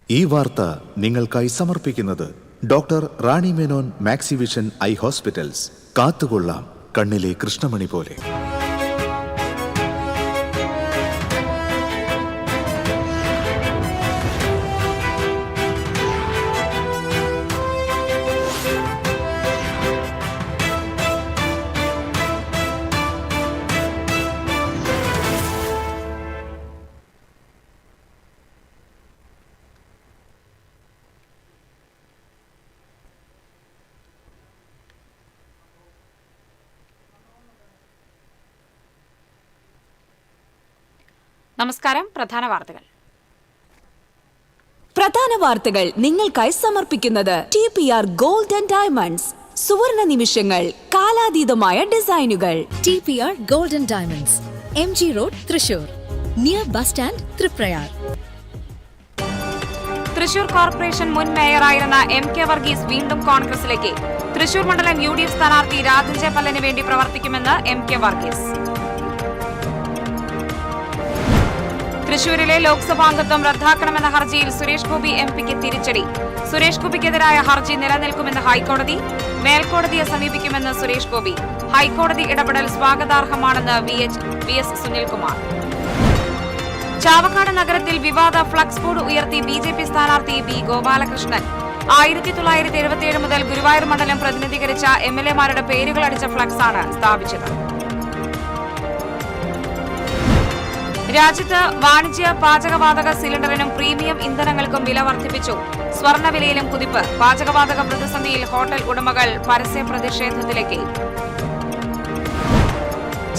ഈ വാർത്ത നിങ്ങൾക്കായി സമർപ്പിക്കുന്നത് doctor Rani Menon Maxivision I hospitals. കാത്തുകൊള്ളാം കണ്ണിലെ കൃഷ്ണമണി പോലെ. നമസ്കാരം. പ്രധാന വാർത്തകൾ നിങ്ങൾക്കായി സമർപ്പിക്കുന്നത് TPR ഗോൾഡ് ആൻഡ് ഡയമണ്ട്സ്. സുവർണ നിമിഷങ്ങൾ, കാലാതീതമായ ഡിസൈനുകൾ. TPR gold and diamonds, MG road, Thrissur, near bus stand, Triprayar. Thrissur corporation മുൻ മേയറായിരുന്ന MK വർഗീസ് വീണ്ടും കോൺഗ്രസിലേക്ക്. തൃശൂർ മണ്ഡലം UDF സ്ഥാനാർത്ഥി രാജൻ ജെ പല്ലന് വേണ്ടി പ്രവർത്തിക്കുമെന്ന് MK വർഗീസ്. തൃശൂരിലെ ലോക്സഭാംഗത്വം റദ്ദാക്കണമെന്ന ഹർജിയിൽ സുരേഷ് ഗോപി MP-ക്ക് തിരിച്ചടി. സുരേഷ് ഗോപിക്കെതിരായ ഹർജി നിലനിൽക്കുമെന്ന് ഹൈക്കോടതി. മേൽക്കോടതിയെ സമീപിക്കുമെന്ന് സുരേഷ് ഗോപി. ഹൈക്കോടതി ഇടപെടൽ സ്വാഗതാർഹമാണെന്ന് VS സുനിൽകുമാർ. ചാവക്കാട് നഗരത്തിൽ വിവാദ ഫ്ലക്സ് ബോർഡ് ഉയർത്തി BJP സ്ഥാനാർത്ഥി B ഗോപാലകൃഷ്ണൻ. 1977 മുതൽ ഗുരുവായൂർ മണ്ഡലം പ്രതിനിധീകരിച്ച MLA-മാരുടെ പേരുകൾ അടിച്ച ഫ്ലക്സാണ് സ്ഥാപിച്ചത്. രാജ്യത്ത് വാണിജ്യ പാചകവാതക സിലിണ്ടറിനും പ്രീമിയം ഇന്ധനങ്ങൾക്കും വില വർദ്ധിപ്പിച്ചു. സ്വർണ്ണവിലയിലും കുതിപ്പ്. പാചകവാതക പ്രതിസന്ധിയിൽ ഹോട്ടൽ ഉടമകൾ പരസ്യ പ്രതിഷേധത്തിലേക്ക്.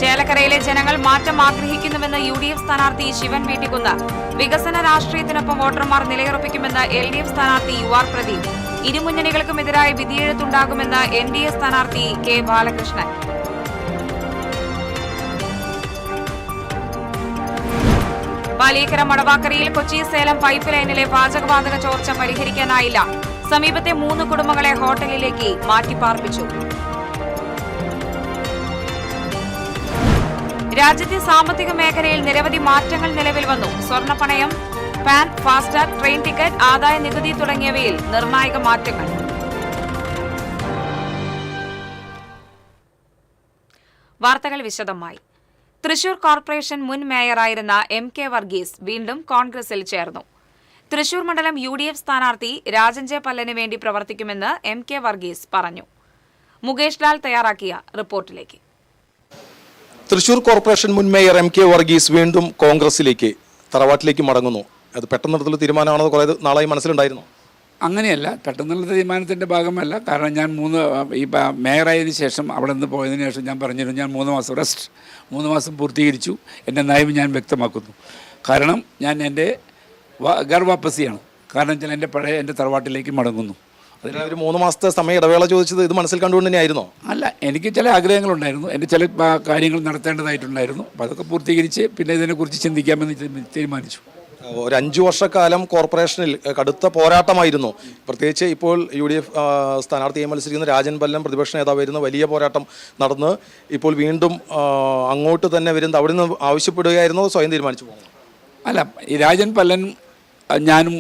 ചേലക്കരയിലെ ജനങ്ങൾ മാറ്റം ആഗ്രഹിക്കുന്നുവെന്ന് UDF സ്ഥാനാർത്ഥി ശിവൻ വീട്ടിക്കുന്ന്. വികസന രാഷ്ട്രീയത്തിനൊപ്പം വോട്ടർമാർ നിലയുറപ്പിക്കുമെന്ന് LDF സ്ഥാനാർത്ഥി UR പ്രദീപ്. ഇരുമുന്നണികൾക്കുമെതിരായ വിധിയെഴുത്തുണ്ടാകുമെന്ന് NDA സ്ഥാനാർത്ഥി K ബാലകൃഷ്ണൻ. പാലിയേക്കര മടവാക്കരയിൽ കൊച്ചി സേലം പൈപ്പ് ലൈനിലെ പാചകവാതക ചോർച്ച പരിഹരിക്കാനായില്ല. സമീപത്തെ 3 കുടുംബങ്ങളെ ഹോട്ടലിലേക്ക് മാറ്റിപ്പാർപ്പിച്ചു. രാജ്യത്തെ സാമ്പത്തിക മേഖലയിൽ നിരവധി മാറ്റങ്ങൾ നിലവിൽ വന്നു. സ്വർണ്ണപ്പണയം, പാൻ, ഫാസ്ടാഗ്, ട്രെയിൻ ടിക്കറ്റ്, ആദായ നികുതി തുടങ്ങിയവയിൽ നിർണായക മാറ്റങ്ങൾ. വാർത്തകൾ വിശദമായി. തൃശൂർ കോർപ്പറേഷൻ മുൻ മേയറായിരുന്ന MK വർഗീസ് വീണ്ടും കോൺഗ്രസിൽ ചേർന്നു. തൃശൂർ മണ്ഡലം UDF സ്ഥാനാർത്ഥി രാജൻ ജെ പല്ലന് വേണ്ടി പ്രവർത്തിക്കുമെന്ന് MK വർഗീസ് പറഞ്ഞു. മുകേഷ് ലാൽ തയ്യാറാക്കിയ റിപ്പോർട്ടിലേക്ക്. തൃശൂർ കോർപ്പറേഷൻ മുൻ മേയർ MK വർഗീസ് വീണ്ടും കോൺഗ്രസിലേക്ക്, തറവാട്ടിലേക്ക് മടങ്ങുന്നു. അത് പെട്ടെന്നെടുത്തുള്ള തീരുമാനമാണോ കുറേ നാളായി മനസ്സിലുണ്ടായിരുന്നു? അങ്ങനെയല്ല, പെട്ടെന്നുള്ള തീരുമാനത്തിൻ്റെ ഭാഗമല്ല. കാരണം ഞാൻ മേയറായതിനു ശേഷം അവിടെ നിന്ന് പോയതിനു ശേഷം ഞാൻ പറഞ്ഞിരുന്നു ഞാൻ 3 മാസം റെസ്റ്റ്, 3 മാസം പൂർത്തീകരിച്ചു. എൻ്റെ നയം ഞാൻ വ്യക്തമാക്കുന്നു. കാരണം ഞാൻ എൻ്റെ വാപ്പസിയാണ്. കാരണം വെച്ചാൽ എൻ്റെ തറവാട്ടിലേക്ക് മടങ്ങുന്നു. അതിന് ഒരു 3 മാസത്തെ സമയ ഇടവേള ചോദിച്ചത് ഇത് മനസ്സിൽ കണ്ടുകൊണ്ട് തന്നെയായിരുന്നോ? അല്ല, എനിക്ക് ചില ആഗ്രഹങ്ങളുണ്ടായിരുന്നു, എൻ്റെ ചില കാര്യങ്ങൾ നടത്തേണ്ടതായിട്ടുണ്ടായിരുന്നു. അപ്പോൾ അതൊക്കെ പൂർത്തീകരിച്ച് പിന്നെ ഇതിനെക്കുറിച്ച് ചിന്തിക്കാമെന്ന് തീരുമാനിച്ചു. ഒരു 5 വർഷക്കാലം കോർപ്പറേഷനിൽ കടുത്ത പോരാട്ടമായിരുന്നു. പ്രത്യേകിച്ച് ഇപ്പോൾ UDF സ്ഥാനാർത്ഥിയെ മത്സരിക്കുന്ന രാജൻ പല്ലൻ പ്രതിപക്ഷ നേതാവായിരുന്നു. വലിയ പോരാട്ടം നടന്ന് ഇപ്പോൾ വീണ്ടും അങ്ങോട്ട് തന്നെ വരുന്നത് അവിടെ നിന്ന് ആവശ്യപ്പെടുകയായിരുന്നു, സ്വയം തീരുമാനിച്ചു പോകുന്നു? അല്ല, ഈ രാജൻ പല്ലൻ ഞാനും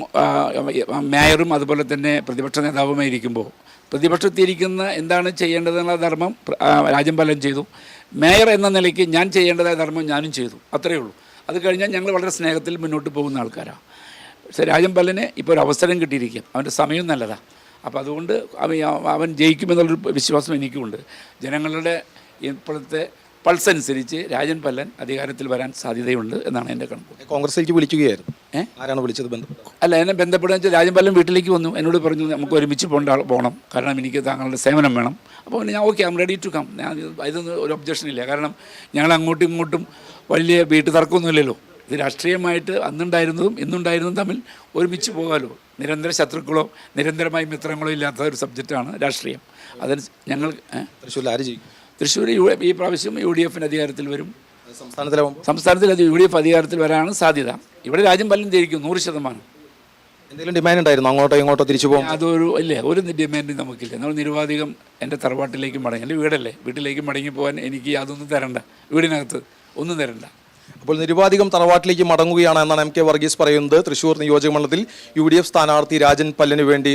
മേയറും അതുപോലെ തന്നെ പ്രതിപക്ഷ നേതാവുമായിരിക്കുമ്പോൾ പ്രതിപക്ഷത്തിരിക്കുന്ന എന്താണ് ചെയ്യേണ്ടതെന്നുള്ള ധർമ്മം രാജൻ പല്ലൻ ചെയ്തു. മേയർ എന്ന നിലയ്ക്ക് ഞാൻ ചെയ്യേണ്ടതായ ധർമ്മം ഞാനും ചെയ്തു. അത്രയേ ഉള്ളൂ. അത് കഴിഞ്ഞാൽ ഞങ്ങൾ വളരെ സ്നേഹത്തിൽ മുന്നോട്ട് പോകുന്ന ആൾക്കാരാണ്. പക്ഷേ രാജൻ പല്ലന് ഇപ്പോൾ ഒരു അവസരം കിട്ടിയിരിക്കും, അവൻ്റെ സമയം നല്ലതാണ്. അപ്പോൾ അതുകൊണ്ട് അവൻ ജയിക്കുമെന്നുള്ളൊരു വിശ്വാസം എനിക്കുമുണ്ട്. ജനങ്ങളുടെ ഇപ്പോഴത്തെ പൾസ് അനുസരിച്ച് രാജൻ പല്ലൻ അധികാരത്തിൽ വരാൻ സാധ്യതയുണ്ട് എന്നാണ് എൻ്റെ കണക്ക്. കോൺഗ്രസിലേക്ക് വിളിക്കുകയായിരുന്നു. ആരാണ് വിളിച്ചത്? അല്ല, എന്നെ ബന്ധപ്പെടുക വെച്ചാൽ രാജൻ പല്ലൻ വീട്ടിലേക്ക് വന്നു, എന്നോട് പറഞ്ഞു നമുക്ക് ഒരുമിച്ച് പോകണം, കാരണം എനിക്ക് താങ്കളുടെ സേവനം വേണം. അപ്പോൾ ഞാൻ okay, I am ready to come. ഇതൊന്നും ഒരു ഒബ്ജക്ഷൻ ഇല്ല. കാരണം ഞങ്ങൾ അങ്ങോട്ടും ഇങ്ങോട്ടും വലിയ വീട്ടു തർക്കമൊന്നുമില്ലല്ലോ. ഇത് രാഷ്ട്രീയമായിട്ട് അന്നുണ്ടായിരുന്നതും ഇന്നുണ്ടായിരുന്നതും തമ്മിൽ ഒരുമിച്ച് പോകാമല്ലോ. നിരന്തര ശത്രുക്കളോ നിരന്തരമായി മിത്രങ്ങളോ ഇല്ലാത്ത ഒരു സബ്ജക്റ്റാണ് രാഷ്ട്രീയം. അതിന് ഞങ്ങൾ തൃശ്ശൂർ ഈ പ്രാവശ്യം UDF അധികാരത്തിൽ വരും. സംസ്ഥാനത്തിൽ അത് UDF അധികാരത്തിൽ വരാനാണ് സാധ്യത. ഇവിടെ രാജ്യം പലരും ജയിക്കും 100%. എന്തെങ്കിലും ഡിമാൻഡ് ഉണ്ടായിരുന്നു അങ്ങോട്ടോ ഇങ്ങോട്ടോ തിരിച്ചു പോകും? ഒരു ഡിമാൻഡും നമുക്കില്ല. നമ്മൾ നിരുപാധികം എൻ്റെ തറവാട്ടിലേക്ക് മടങ്ങി, എൻ്റെ വീടല്ലേ, വീട്ടിലേക്ക് മടങ്ങി പോകാൻ എനിക്ക് യാതൊന്നും തരണ്ട, വീടിനകത്ത് ഒന്നും തരണ്ട. അപ്പോൾ നിരുപാധികം തറവാട്ടിലേക്ക് മടങ്ങുകയാണ് എന്നാണ് എം കെ വർഗീസ് പറയുന്നത്. തൃശ്ശൂർ നിയോജക മണ്ഡലത്തിൽ UDF സ്ഥാനാർത്ഥി രാജൻ പല്ലന് വേണ്ടി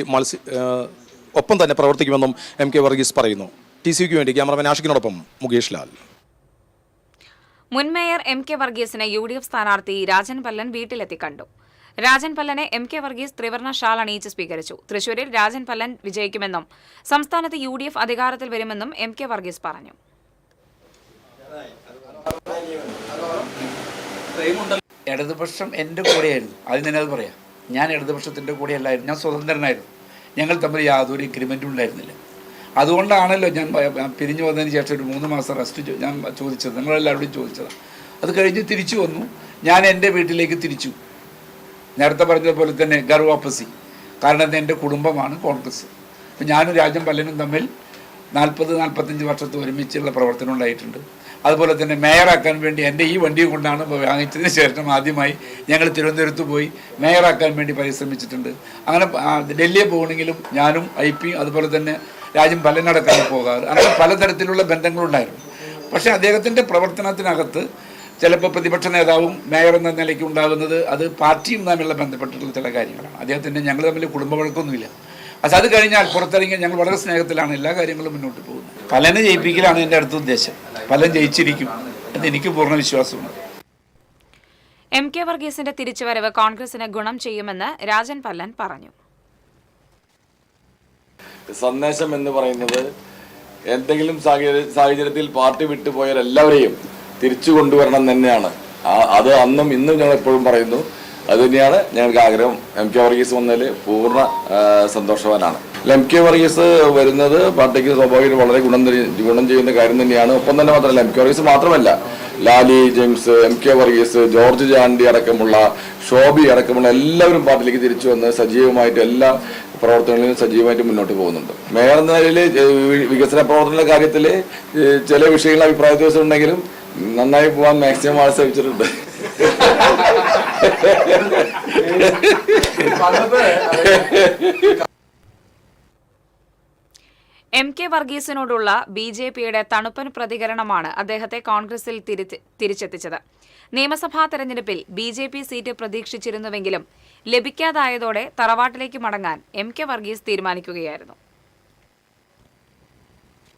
ഒപ്പം തന്നെ പ്രവർത്തിക്കുമെന്നും എം കെ വർഗീസ് പറയുന്നു. TCVക്ക് വേണ്ടി ക്യാമറമാൻ ആഷിഖിനോടൊപ്പം മുകേഷ് ലാൽ. മുൻ മേയർ എം കെ വർഗീസിനെ UDF സ്ഥാനാർത്ഥി രാജൻ പല്ലൻ വീട്ടിലെത്തി കണ്ടു. രാജൻ പല്ലനെ എം കെ വർഗീസ് ത്രിവർണ്ണ ഷാൾ അണിയിച്ച് സ്വീകരിച്ചു. തൃശൂരിൽ രാജൻ പല്ലൻ വിജയിക്കുമെന്നും സംസ്ഥാനത്ത് UDF അധികാരത്തിൽ വരുമെന്നും എം കെ വർഗീസ് പറഞ്ഞു. ഇടതുപക്ഷം എൻ്റെ കൂടെയായിരുന്നു. ആദ്യം തന്നെ അത് പറയാം. ഞാൻ ഇടതുപക്ഷത്തിൻ്റെ കൂടെയല്ലായിരുന്നു, ഞാൻ സ്വതന്ത്രനായിരുന്നു. ഞങ്ങൾ തമ്മിൽ യാതൊരു എഗ്രിമെൻറ്റും ഉണ്ടായിരുന്നില്ല. അതുകൊണ്ടാണല്ലോ ഞാൻ പിരിഞ്ഞു വന്നതിന് ശേഷം ഒരു 3 മാസം റെസ്റ്റ് ഞാൻ ചോദിച്ചത്, നിങ്ങളെല്ലാവരോടും ചോദിച്ചതാണ്. അത് കഴിഞ്ഞ് തിരിച്ചു വന്നു. ഞാൻ എൻ്റെ വീട്ടിലേക്ക് തിരിച്ചു. നേരത്തെ പറഞ്ഞതുപോലെ തന്നെ ഘർ വാപ്പസി. കാരണം എൻ്റെ കുടുംബമാണ് കോൺഗ്രസ്. അപ്പം ഞാനും രാജൻ പല്ലനും തമ്മിൽ 40-45 വർഷത്തെ ഒരുമിച്ചുള്ള പ്രവർത്തനം ഉണ്ടായിട്ടുണ്ട്. അതുപോലെ തന്നെ മേയറാക്കാൻ വേണ്ടി എൻ്റെ ഈ വണ്ടി കൊണ്ടാണ് വാങ്ങിച്ചതിന് ശേഷം ആദ്യമായി ഞങ്ങൾ തിരുവനന്തപുരത്ത് പോയി മേയറാക്കാൻ വേണ്ടി പരിശ്രമിച്ചിട്ടുണ്ട്. അങ്ങനെ ഡൽഹിയിൽ പോകണമെങ്കിലും ഞാനും IP അതുപോലെ തന്നെ രാജൻ പല്ലനടക്കാണ് പോകാറ്. അങ്ങനെ പലതരത്തിലുള്ള ബന്ധങ്ങളുണ്ടായിരുന്നു. പക്ഷേ അദ്ദേഹത്തിൻ്റെ പ്രവർത്തനത്തിനകത്ത് ചിലപ്പോൾ പ്രതിപക്ഷ നേതാവും മേയർ എന്ന നിലയ്ക്ക് ഉണ്ടാകുന്നത് അത് പാർട്ടിയും തമ്മിലുള്ള ബന്ധപ്പെട്ടിട്ടുള്ള ചില കാര്യങ്ങളാണ്. അദ്ദേഹത്തിൻ്റെ ഞങ്ങൾ തമ്മിൽ കുടുംബ വഴക്കൊന്നുമില്ല. പക്ഷെ അത് കഴിഞ്ഞാൽ പുറത്തിറങ്ങി ഞങ്ങൾ വളരെ സ്നേഹത്തിലാണ് എല്ലാ കാര്യങ്ങളും മുന്നോട്ട് പോകുന്നത്. പലനെ ജയിപ്പിക്കലാണ് എൻ്റെ അടുത്ത ഉദ്ദേശം. പലൻ ജയിച്ചിരിക്കും എന്ന് എനിക്ക് പൂർണ്ണ വിശ്വാസമുണ്ട്. എം കെ വർഗീസിന്റെ തിരിച്ചുവരവ് കോൺഗ്രസിന് ഗുണം ചെയ്യുമെന്ന് രാജൻ പല്ലൻ പറഞ്ഞു. സന്ദേശം എന്ന് പറയുന്നത് എന്തെങ്കിലും സാഹചര്യത്തിൽ പാർട്ടി വിട്ടുപോയവരെല്ലാവരെയും തിരിച്ചു കൊണ്ടുവരണം തന്നെയാണ്. അത് അന്നും ഇന്നും ഞങ്ങൾ എപ്പോഴും പറയുന്നു. അത് തന്നെയാണ് ഞങ്ങൾക്ക് ആഗ്രഹം. എം കെ വർഗീസ് വന്നതിൽ പൂർണ്ണ സന്തോഷവാനാണ്. എം കെ വർഗീസ് വരുന്നത് പാർട്ടിക്ക് സ്വാഭാവികമായിട്ട് വളരെ ഗുണം ചെയ്യുന്ന കാര്യം തന്നെയാണ്. ഒപ്പം തന്നെ മാത്രമല്ല, എം കെ വർഗീസ് മാത്രമല്ല, Lali James, M K Varghese, George Chandy അടക്കമുള്ള, ഷോബി അടക്കമുള്ള എല്ലാവരും പാർട്ടിയിലേക്ക് തിരിച്ചു വന്ന് സജീവമായിട്ട് എല്ലാ പ്രവർത്തനങ്ങളിലും സജീവമായിട്ട് മുന്നോട്ട് പോകുന്നുണ്ട്. മേയർ എന്ന നിലയിൽ വികസന പ്രവർത്തനങ്ങളുടെ കാര്യത്തിൽ ചില വിഷയങ്ങൾ അഭിപ്രായ വ്യത്യാസം ഉണ്ടെങ്കിലും നന്നായി പോകാൻ മാക്സിമം ആൾ ശ്രമിച്ചിട്ടുണ്ട്. എം കെ വർഗീസിനോടുള്ള BJPയുടെ തണുപ്പൻ പ്രതികരണമാണ് അദ്ദേഹത്തെ കോൺഗ്രസിൽ തിരിച്ചെത്തിച്ചത്. നിയമസഭാ തെരഞ്ഞെടുപ്പിൽ BJP സീറ്റ് പ്രതീക്ഷിച്ചിരുന്നുവെങ്കിലും ലഭിക്കാതായതോടെ തറവാട്ടിലേക്ക് മടങ്ങാൻ എം കെ വർഗീസ് തീരുമാനിക്കുകയായിരുന്നു.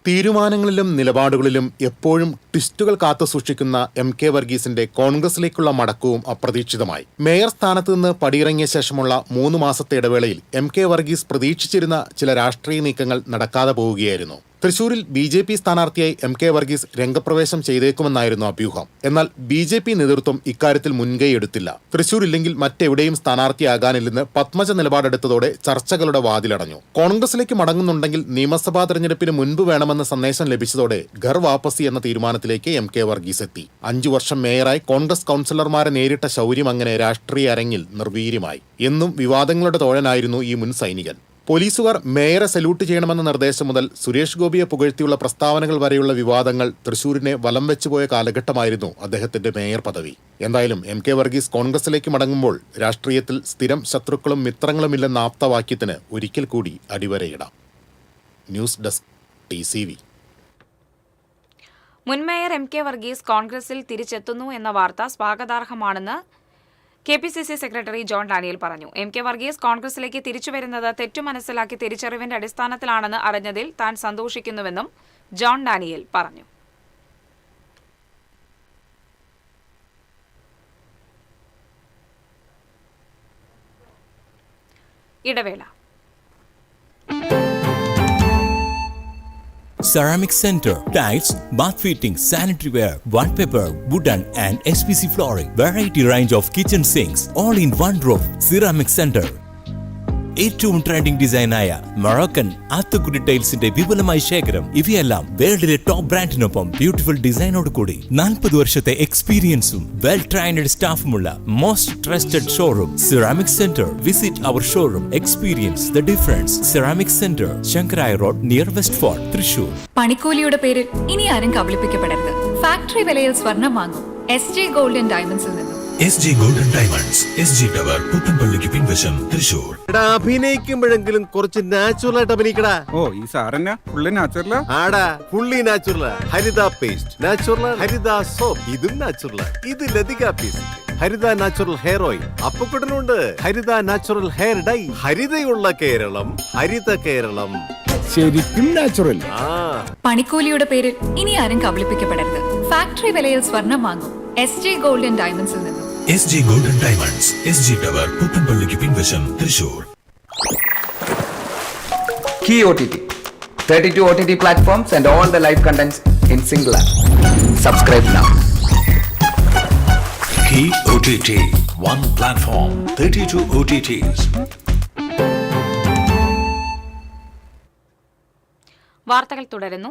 തീരുമാനങ്ങളിലും നിലപാടുകളിലും എപ്പോഴും ട്വിസ്റ്റുകൾ കാത്തുസൂക്ഷിക്കുന്ന എം കെ വർഗീസിന്റെ കോൺഗ്രസിലേക്കുള്ള മടക്കവും അപ്രതീക്ഷിതമായി. മേയർ സ്ഥാനത്ത് നിന്ന് പടിയിറങ്ങിയ ശേഷമുള്ള 3 മാസത്തെ ഇടവേളയിൽ എം കെ വർഗീസ് പ്രതീക്ഷിച്ചിരുന്ന ചില രാഷ്ട്രീയ നീക്കങ്ങൾ നടക്കാതെ പോവുകയായിരുന്നു. തൃശൂരിൽ BJP സ്ഥാനാർത്ഥിയായി എം കെ വർഗീസ് രംഗപ്രവേശം ചെയ്തേക്കുമെന്നായിരുന്നു അഭ്യൂഹം. എന്നാൽ BJP നേതൃത്വം ഇക്കാര്യത്തിൽ മുൻകൈയെടുത്തില്ല. തൃശൂരില്ലെങ്കിൽ മറ്റെവിടെയും സ്ഥാനാർത്ഥിയാകാനില്ലെന്ന് പത്മജ നിലപാടെടുത്തതോടെ ചർച്ചകളുടെ വാതിലടഞ്ഞു. കോൺഗ്രസിലേക്ക് മടങ്ങുന്നുണ്ടെങ്കിൽ നിയമസഭാ തെരഞ്ഞെടുപ്പിന് മുൻപ് വേണമെന്ന സന്ദേശം ലഭിച്ചതോടെ ഘർ വാപ്പസി എന്ന തീരുമാനത്തിലേക്ക് എം കെ വർഗീസ് എത്തി. 5 വർഷം മേയറായി കോൺഗ്രസ് കൗൺസിലർമാരെ നേരിട്ട ശൗര്യം അങ്ങനെ രാഷ്ട്രീയ അരങ്ങിൽ നിർവീര്യമായി. എന്നും വിവാദങ്ങളുടെ തോഴനായിരുന്നു ഈ മുൻ സൈനികൻ. പോലീസുകാർ മേയറെ സല്യൂട്ട് ചെയ്യണമെന്ന നിർദ്ദേശം മുതൽ സുരേഷ് ഗോപിയെ പുകഴ്ത്തിയുള്ള പ്രസ്താവനകൾ വരെയുള്ള വിവാദങ്ങൾ തൃശൂരിനെ വലം വെച്ചുപോയ കാലഘട്ടമായിരുന്നു അദ്ദേഹത്തിന്റെ മേയർ പദവി. എന്തായാലും എം കെ വർഗീസ് കോൺഗ്രസിലേക്ക് മടങ്ങുമ്പോൾ രാഷ്ട്രീയത്തിൽ സ്ഥിരം ശത്രുക്കളും മിത്രങ്ങളുമില്ലെന്ന ആപ്തവാക്യത്തിന് ഒരിക്കൽ കൂടി അടിവരയിടാം. News desk TCV. മുൻ മേയർ എം കെ വർഗീസ് കോൺഗ്രസിൽ തിരിച്ചെത്തുന്നു എന്ന വാർത്ത സ്വാഗതാർഹമാണെന്ന് KPCC സെക്രട്ടറി ജോൺ ഡാനിയൽ പറഞ്ഞു. എം കെ വർഗീസ് കോൺഗ്രസിലേക്ക് തിരിച്ചുവരുന്നത് തെറ്റു മനസ്സിലാക്കി തിരിച്ചറിവിന്റെ അടിസ്ഥാനത്തിലാണെന്ന് അറിഞ്ഞതിൽ താൻ സന്തോഷിക്കുന്നുവെന്നും ജോൺ ഡാനിയൽ പറഞ്ഞു. ഇടവേള. Ceramic Center, tiles, bath fittings, sanitary ware, wallpaper, wooden and SPC flooring, variety range of kitchen sinks, all in one roof. Ceramic Center. ഏറ്റവും trending ഡിസൈനായ Moroccan ആത്തുക്കുടി ടൈൽസിന്റെ വിപുലമായ ശേഖരം. ഇവയെല്ലാം വേൾഡിലെ ടോപ്പ് ബ്രാൻഡിനൊപ്പം ബ്യൂട്ടിഫുൾ ഡിസൈനോട് കൂടി 40 വർഷത്തെ എക്സ്പീരിയൻസും വെൽ ട്രെയിൻഡ് സ്റ്റാഫുമുള്ള most trusted showroom ceramic centre. Visit our showroom, experience the difference. Ceramic centre, Shankaraya road, near west fort, Thrissur. പണിക്കൂലിയുടെ പേരിൽ ഇനി ആരും കബളിപ്പിക്കപ്പെടരുത്. ഫാക്ടറി വിലയിൽ സ്വർണം വാങ്ങും SJ ഗോൾഡ് ആൻഡ് ഡയമണ്ട്സിൽ നിന്നും. SG Golden Diamonds, SG Tower, പുത്തൻപള്ളിക്ക് പിൻവശം, തൃശൂർ. അഭിനയിക്കുമ്പോഴെങ്കിലും കുറച്ച് നാച്ചുറൽ ആയിട്ട് അഭിനയിക്കടാ. ഈ സാറന്നെ ഫുള്ള് നാച്ചുറലാ? ആടാ, ഫുള്ളി നാച്ചുറൽ. ഹരിത പേസ്റ്റ് നാച്ചുറൽ, ഹരിത സോപ്പ് ഇതും നാച്ചുറൽ. ഇത് ലതിക പേസ്റ്റ്, ഹരിത നാച്ചുറൽ ഹെയർ ഓയിൽ, അപ്പക്കുട്ടനുണ്ട് ഹരിത natural hair dye. ഹരിതയുള്ള Keralam, Haritha Keralam, ശരിക്കും നാച്ചുറൽ. പണിക്കൂലിയുടെ പേരിൽ ഇനി ആരും കബളിപ്പിക്കപ്പെടരുത്. ഫാക്ടറി വിലയിൽ സ്വർണം വാങ്ങും SG ഗോൾഡൻ ഡയമണ്ട്സിൽ നിന്നും. SG Golden Diamonds, SG Tower, പുത്തൻപള്ളിക്ക് പിൻവശം, Thrissur. Key OTT, 32 OTT platforms and all the live contents in single app. Subscribe now. Key OTT, one platform, 32 OTTs. വാർത്തകൾ തുടരുന്നു.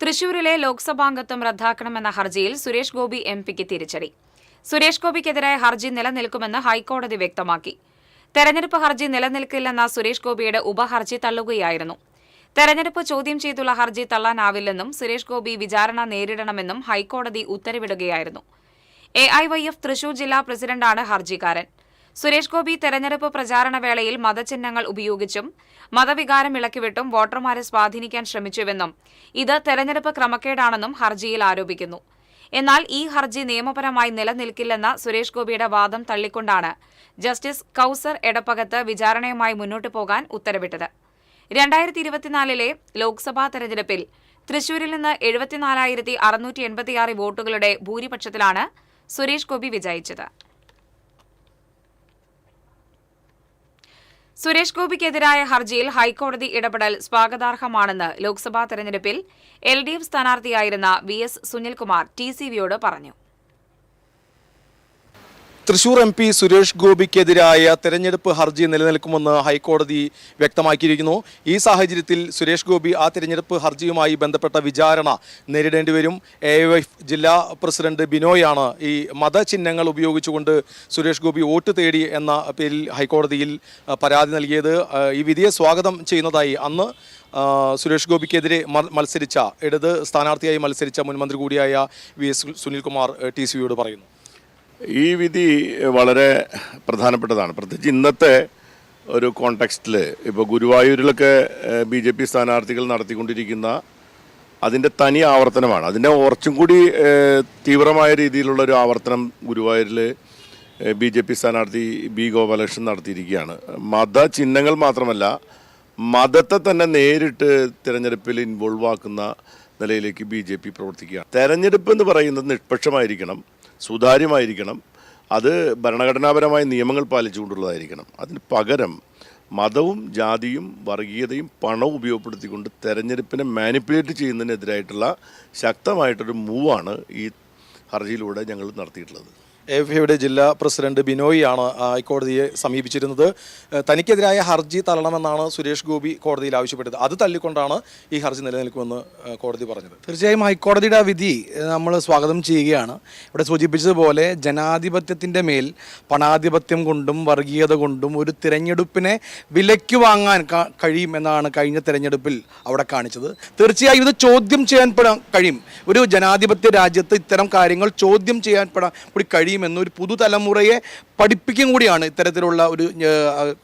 തൃശൂരിലെ ലോക്സഭാംഗത്വം റദ്ദാക്കണമെന്ന ഹർജിയിൽ സുരേഷ് ഗോപി MPക്ക് തിരിച്ചടി. സുരേഷ് ഗോപിക്കെതിരായ ഹർജി നിലനിൽക്കുമെന്ന് ഹൈക്കോടതി വ്യക്തമാക്കി. തെരഞ്ഞെടുപ്പ് ഹർജി നിലനിൽക്കില്ലെന്ന സുരേഷ് ഗോപിയുടെ ഉപഹർജി തള്ളുകയായിരുന്നു. തെരഞ്ഞെടുപ്പ് ചോദ്യം ചെയ്തുള്ള ഹർജി തള്ളാനാവില്ലെന്നും സുരേഷ് ഗോപി വിചാരണ നേരിടണമെന്നും ഹൈക്കോടതി ഉത്തരവിടുകയായിരുന്നു. AIYF തൃശൂർ ജില്ലാ പ്രസിഡന്റാണ് ഹർജിക്കാരൻ. സുരേഷ് ഗോപി തെരഞ്ഞെടുപ്പ് പ്രചാരണ വേളയിൽ മതചിഹ്നങ്ങൾ ഉപയോഗിച്ചും മതവികാരം ഇളക്കിവിട്ടും വോട്ടർമാരെ സ്വാധീനിക്കാൻ ശ്രമിച്ചുവെന്നും ഇത് തെരഞ്ഞെടുപ്പ് ക്രമക്കേടാണെന്നും ഹർജിയിൽ ആരോപിക്കുന്നു. എന്നാൽ ഈ ഹർജി നിയമപരമായി നിലനിൽക്കില്ലെന്ന സുരേഷ് ഗോപിയുടെ വാദം തള്ളിക്കൊണ്ടാണ് ജസ്റ്റിസ് കൌസർ എടപ്പകത്ത് വിചാരണയുമായി മുന്നോട്ടു പോകാൻ ഉത്തരവിട്ടത്. 2024 ലോക്സഭാ തെരഞ്ഞെടുപ്പിൽ തൃശൂരിൽ നിന്ന് 74,686 വോട്ടുകളുടെ ഭൂരിപക്ഷത്തിലാണ് സുരേഷ് ഗോപി വിജയിച്ചത്. സുരേഷ് ഗോപിക്കെതിരായ ഹർജിയിൽ ഹൈക്കോടതി ഇടപെടൽ സ്വാഗതാർഹമാണെന്ന് ലോക്സഭാ തെരഞ്ഞെടുപ്പിൽ LDF സ്ഥാനാർത്ഥിയായിരുന്ന VS സുനിൽകുമാർ TCVയോട് പറഞ്ഞു. തൃശൂർ MP സുരേഷ് ഗോപിക്കെതിരായ തെരഞ്ഞെടുപ്പ് ഹർജി നിലനിൽക്കുമെന്ന് ഹൈക്കോടതി വ്യക്തമാക്കിയിരിക്കുന്നു. ഈ സാഹചര്യത്തിൽ സുരേഷ് ഗോപി ആ തെരഞ്ഞെടുപ്പ് ഹർജിയുമായി ബന്ധപ്പെട്ട വിചാരണ നേരിടേണ്ടി വരും. AIYF ജില്ലാ പ്രസിഡന്റ് ബിനോയാണ് ഈ മതചിഹ്നങ്ങൾ ഉപയോഗിച്ചുകൊണ്ട് സുരേഷ് ഗോപി വോട്ട് തേടി എന്ന പേരിൽ ഹൈക്കോടതിയിൽ പരാതി നൽകിയത്. ഈ വിധിയെ സ്വാഗതം ചെയ്യുന്നതായി അന്ന് സുരേഷ് ഗോപിക്കെതിരെ മത്സരിച്ച ഇടത് സ്ഥാനാർത്ഥിയായി മത്സരിച്ച മുൻമന്ത്രി കൂടിയായ VS സുനിൽകുമാർ TCVയോട് പറയുന്നു. ഈ വിധി വളരെ പ്രധാനപ്പെട്ടതാണ്. പ്രത്യേകിച്ച് ഇന്നത്തെ ഒരു കോണ്ടെക്സ്റ്റിൽ ഇപ്പോൾ ഗുരുവായൂരിലൊക്കെ BJP സ്ഥാനാർത്ഥികൾ നടത്തിക്കൊണ്ടിരിക്കുന്ന അതിൻ്റെ തനി ആവർത്തനമാണ്. അതിൻ്റെ കുറച്ചും കൂടി തീവ്രമായ രീതിയിലുള്ളൊരു ആവർത്തനം ഗുരുവായൂരിൽ BJP സ്ഥാനാർത്ഥി B ഗോപാലകൃഷ്ണൻ നടത്തിയിരിക്കുകയാണ്. മതചിഹ്നങ്ങൾ മാത്രമല്ല, മതത്തെ തന്നെ നേരിട്ട് തിരഞ്ഞെടുപ്പിൽ ഇൻവോൾവ് ആക്കുന്ന നിലയിലേക്ക് BJP പ്രവർത്തിക്കുകയാണ്. തെരഞ്ഞെടുപ്പ് എന്ന് പറയുന്നത് നിഷ്പക്ഷമായിരിക്കണം, സുതാര്യമായിരിക്കണം, അത് ഭരണഘടനാപരമായ നിയമങ്ങൾ പാലിച്ചുകൊണ്ടുള്ളതായിരിക്കണം. അതിന് പകരം മതവും ജാതിയും വർഗീയതയും പണവും ഉപയോഗപ്പെടുത്തിക്കൊണ്ട് തെരഞ്ഞെടുപ്പിനെ മാനിപ്പുലേറ്റ് ചെയ്യുന്നതിനെതിരായിട്ടുള്ള ശക്തമായിട്ടൊരു മൂവാണ് ഈ ഹർജിയിലൂടെ ഞങ്ങൾ നടത്തിയിട്ടുള്ളത്. AIYFയുടെ ജില്ലാ പ്രസിഡന്റ് ബിനോയിയാണ് ഹൈക്കോടതിയെ സമീപിച്ചിരുന്നത്. തനിക്കെതിരായ ഹർജി തള്ളണമെന്നാണ് സുരേഷ് ഗോപി കോടതിയിൽ ആവശ്യപ്പെട്ടത്. അത് തള്ളിക്കൊണ്ടാണ് ഈ ഹർജി നിലനിൽക്കുമെന്ന് കോടതി പറഞ്ഞത്. തീർച്ചയായും ഹൈക്കോടതിയുടെ വിധി നമ്മൾ സ്വാഗതം ചെയ്യുകയാണ്. ഇവിടെ സൂചിപ്പിച്ചതുപോലെ ജനാധിപത്യത്തിൻ്റെ മേൽ പണാധിപത്യം കൊണ്ടും വർഗീയത കൊണ്ടും ഒരു തിരഞ്ഞെടുപ്പിനെ വിലയ്ക്ക് വാങ്ങാൻ കഴിയുമെന്നാണ് കഴിഞ്ഞ തിരഞ്ഞെടുപ്പിൽ അവിടെ കാണിച്ചത്. തീർച്ചയായും ഇത് ചോദ്യം ചെയ്യാൻ കഴിയും. ഒരു ജനാധിപത്യ രാജ്യത്ത് ഇത്തരം കാര്യങ്ങൾ ചോദ്യം ചെയ്യാൻ കൂടി കഴിയും എന്നൊരു പുതുതലമുറയെ പഠിപ്പിക്കും കൂടിയാണ് ഇത്തരത്തിലുള്ള ഒരു